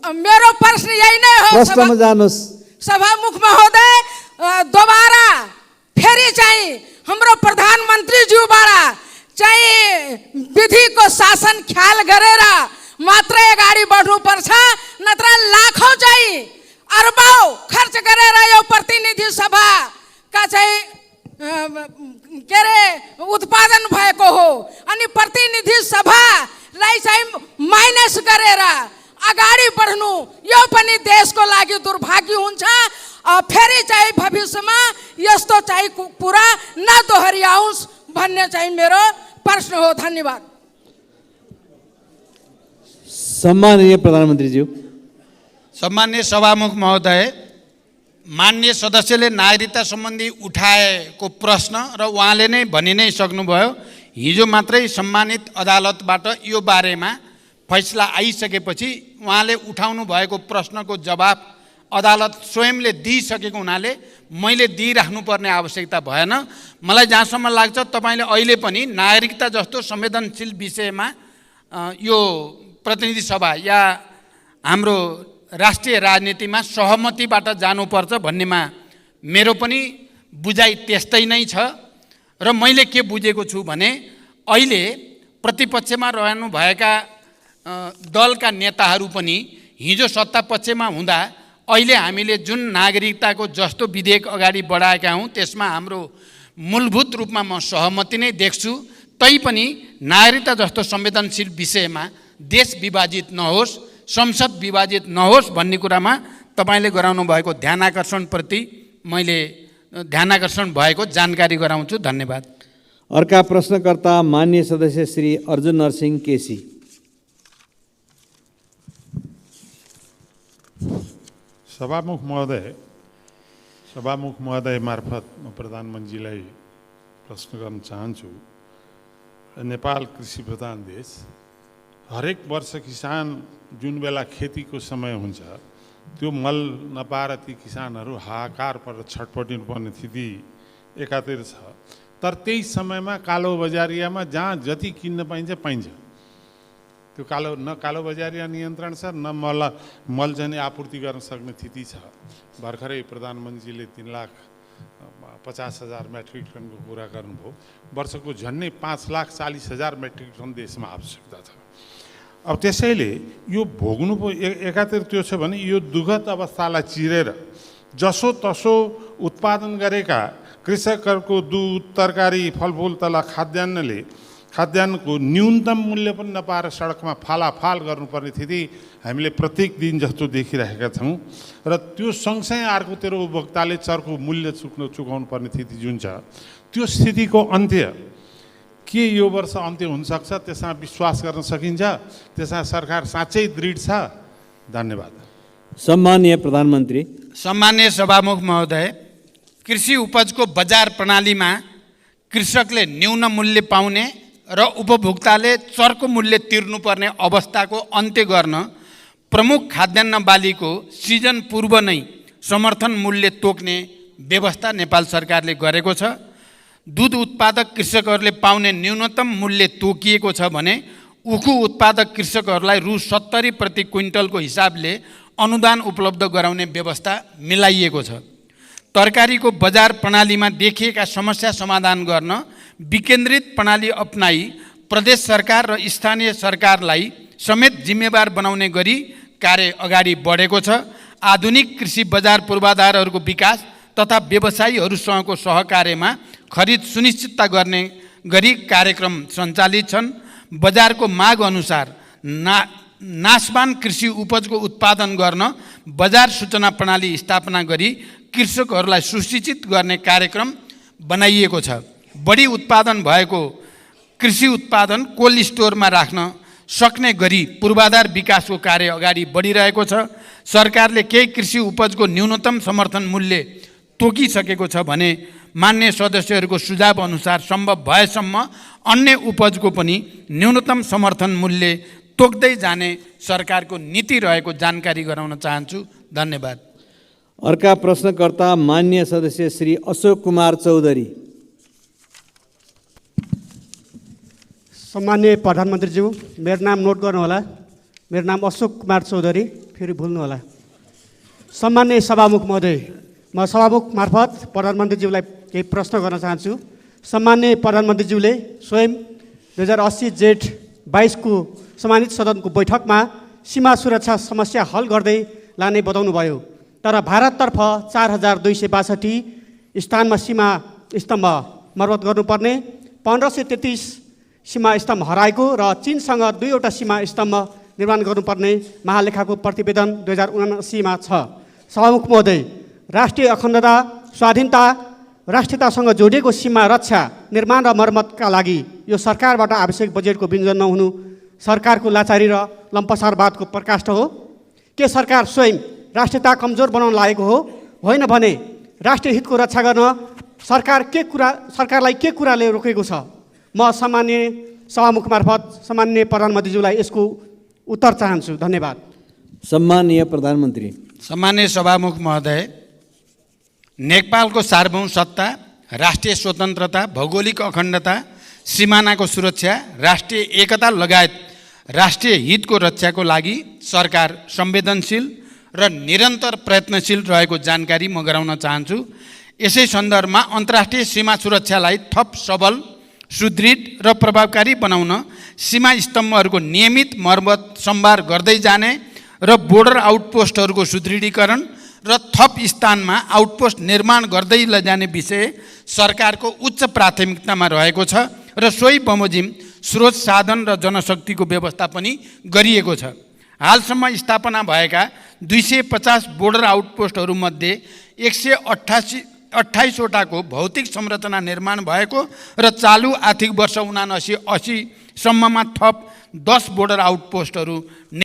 मेरो प्रश्न यही नै हो। प्रश्नमा जानुहोस्। सभामुख महोदय, दोबारा फेरि चाहिँ हाम्रो प्रधानमन्त्रीज्यूबाट चाहिँ विधिको शासन ख्याल गरेर मात्र अगाडि बढ्नुपर्छ, नत्र लाखौँ चाहिँ अरबौँ खर्च गरेर यो प्रतिनिधि सभा का चाहिँ के अरे उत्पादन भएको हो अनि प्रतिनिधि सभालाई चाहिँ माइनस गरेर अगाडि बढ्नु यो पनि देशको लागि दुर्भाग्य हुन्छ। फेरि चाहिँ भविष्यमा यस्तो चाहिँ कुरा नदोहोऱ्याओस् भन्ने चाहिँ मेरो प्रश्न हो। धन्यवाद। सम्माननीय प्रधानमन्त्रीज्यू। सम्माननीय सभामुख महोदय, माननीय सदस्यले नागरिकता सम्बन्धी उठाएको प्रश्न र उहाँले नै भनि नै सक्नुभयो। हिजो मात्रै सम्मानित अदालतबाट यो बारेमा फैसला आइसकेपछि उहाँले उठाउनु भएको प्रश्नको जवाब अदालत स्वयंले दिइसकेको हुनाले मैले दिइराख्नुपर्ने आवश्यकता भएन। मलाई जहाँसम्म लाग्छ तपाईँले अहिले पनि नागरिकता जस्तो संवेदनशील विषयमा यो प्रतिनिधि सभा या हाम्रो राष्ट्रिय राजनीतिमा सहमतिबाट जानुपर्छ भन्नेमा मेरो पनि बुझाइ त्यस्तै नै छ। र मैले के बुझेको छु भने अहिले प्रतिपक्षमा रहनुभएका दलका नेताहरू पनि हिजो सत्तापक्षमा हुँदा अहिले हामीले जुन नागरिकताको जस्तो विधेयक अगाडि बढाएका हौँ त्यसमा हाम्रो मूलभूत रूपमा म सहमति नै देख्छु। तैपनि नागरिकता जस्तो संवेदनशील विषयमा देश विभाजित नहोस्, संसद विभाजित नहोस् भन्ने कुरामा तपाईँले गराउनु भएको ध्यानाकर्षणप्रति मैले ध्यानाकर्षण भएको जानकारी गराउँछु। धन्यवाद। अर्का प्रश्नकर्ता माननीय सदस्य श्री अर्जुन नरसिंह केसी। सभामुख महोदय मार्फत म प्रधानमन्त्रीलाई प्रश्न गर्न चाहन्छु। नेपाल कृषि प्रधान देश, हरेक वर्ष किसान जुन बेला खेतीको समय हुन्छ त्यो मल नपाएर ती किसानहरू हाहाकार पर छटपटिनु पर्ने स्थिति एकातिर छ। तर त्यही समयमा कालो बजारियामा जहाँ जति किन्न पाइन्छ पाइन्छ। त्यो कालो बजारिया नियन्त्रण छ, न मल चाहिँ आपूर्ति गर्न सक्ने स्थिति छ। भर्खरै प्रधानमन्त्रीले 3,50,000 मेट्रिक टनको कुरा गर्नुभयो। वर्षको झन्डै 5,40,000 मेट्रिक टन देशमा आवश्यकता छ। अब त्यसैले यो भोग्नु एकातिर त्यो छ भने यो दुःखद अवस्थालाई चिरेर जसो तसो उत्पादन गरेका कृषकहरूको दुध, तरकारी, फलफुल तथा खाद्यान्नको न्यूनतम मूल्य पनि नपाएर सडकमा फालाफाल गर्नुपर्ने स्थिति हामीले प्रत्येक दिन जस्तो देखिरहेका छौँ। र त्यो सँगसँगै अर्कोतिर उपभोक्ताले चर्को मूल्य चुकाउनु पर्ने स्थिति जुन छ, त्यो स्थितिको अन्त्य के यो वर्ष अन्त्य हुनसक्छ? त्यसमा विश्वास गर्न सकिन्छ? त्यसमा सरकार साँच्चै दृढ छ? धन्यवाद। सम्माननीय प्रधानमन्त्री। सम्माननीय सभामुख महोदय, कृषि उपजको बजार प्रणालीमा कृषकले न्यून मूल्य पाउने र उपभोक्ताले चर्को मूल्य तिर्नुपर्ने अवस्थाको अन्त्य गर्न प्रमुख खाद्यान्न बालीको सिजन पूर्व नै समर्थन मूल्य तोक्ने व्यवस्था नेपाल सरकारले गरेको छ। दूध उत्पादक कृषकहरूले पाउने न्यूनतम मूल्य तोकिएको छ भने उखु उत्पादक कृषकहरूलाई रु 70 प्रति क्विन्टलको हिसाबले अनुदान उपलब्ध गराउने व्यवस्था मिलाइएको छ। तरकारीको बजार प्रणालीमा देखिएका समस्या समाधान गर्न विकेन्द्रित प्रणाली अपनाई प्रदेश सरकार र स्थानीय सरकारलाई समेत जिम्मेवार बनाउने गरी कार्य अगाडि बढेको छ। आधुनिक कृषि बजार पूर्वाधारहरूको विकास तथा व्यवसायीहरूसँगको सहकार्यमा खरिद सुनिश्चितता गर्ने गरी कार्यक्रम सञ्चालित छन्। बजारको माग अनुसार नाशवान कृषि उपजको उत्पादन गर्न बजार सूचना प्रणाली स्थापना गरी कृषकहरूलाई सुसूचित गर्ने कार्यक्रम बनाइएको छ। बढी उत्पादन भएको कृषि उत्पादन कोल्ड स्टोरमा राख्न सक्ने गरी पूर्वाधार विकासको कार्य अगाडि बढिरहेको छ। सरकारले केही कृषि उपजको न्यूनतम समर्थन मूल्य तोकिसकेको छ भने मान्य सदस्यहरूको सुझाव अनुसार सम्भव भएसम्म अन्य उपजको पनि न्यूनतम समर्थन मूल्य तोक्दै जाने सरकारको नीति रहेको जानकारी गराउन चाहन्छु। धन्यवाद। अर्का प्रश्नकर्ता मान्य सदस्य श्री अशोक कुमार चौधरी। सम्मान्य प्रधानमन्त्रीज्यू, मेरो नाम नोट गर्नुहोला। मेरो नाम अशोक कुमार चौधरी, फेरि भुल्नुहोला। सम्मान्य सभामुख महोदय, म सभामुख मार्फत प्रधानमन्त्रीज्यूलाई केही प्रश्न गर्न चाहन्छु। सम्मान्य प्रधानमन्त्रीज्यूले स्वयं 2080 जेठ 22 को सम्मानित सदनको बैठकमा सीमा सुरक्षा समस्या हल गर्दै लाने बताउनुभयो। तर भारततर्फ 4262 स्थानमा सीमा स्तम्भ मर्मत गर्नुपर्ने, 1533 सीमा स्तम्भ हराएको र चीनसँग 2वटा सीमा स्तम्भ निर्माण गर्नुपर्ने महालेखाको प्रतिवेदन 2079 छ। सभामुख महोदय, राष्ट्रिय अखण्डता, स्वाधीनता, राष्ट्रियतासँग जोडिएको सीमा रक्षा, निर्माण र मर्मतका लागि यो सरकारबाट आवश्यक बजेटको विनियोजन नहुनु सरकारको लाचारी र लम्पसारवादको प्रकाष्ठ हो। के सरकार स्वयं राष्ट्रियता कमजोर बनाउन लागेको हो? होइन भने राष्ट्रिय हितको रक्षा गर्न सरकारलाई के कुराले रोकेको छ? म सम्माननीय सभामुख मार्फत सम्माननीय प्रधानमन्त्रीज्यूलाई यसको उत्तर चाहन्छु। धन्यवाद। सम्माननीय प्रधानमन्त्री। सम्माननीय सभामुख महोदय, नेपालको सार्वभौम सत्ता, राष्ट्रिय स्वतन्त्रता, भौगोलिक अखण्डता, सिमानाको सुरक्षा, राष्ट्रिय एकता लगायत राष्ट्रिय हितको रक्षाको लागि सरकार संवेदनशील र निरन्तर प्रयत्नशील रहेको जानकारी म गराउन चाहन्छु। यसै सन्दर्भमा अन्तर्राष्ट्रिय सीमा सुरक्षालाई थप सबल, सुदृढ र प्रभावकारी बनाउन सीमा स्तम्भहरूको नियमित मर्मत सम्भार गर्दै जाने र बोर्डर आउटपोस्टहरूको सुदृढीकरण र थप स्थानमा आउटपोस्ट निर्माण गर्दै लैजाने विषय सरकारको उच्च प्राथमिकतामा रहेको छ र सोही बमोजिम स्रोत साधन र जनशक्तिको व्यवस्था पनि गरिएको छ। हालसम्म स्थापना भएका 250 बोर्डर आउटपोस्टहरूमध्ये 128वटाको भौतिक संरचना निर्माण भएको र चालु आर्थिक वर्ष 79-80 सम्ममा थप 10 बोर्डर आउटपोस्टहरू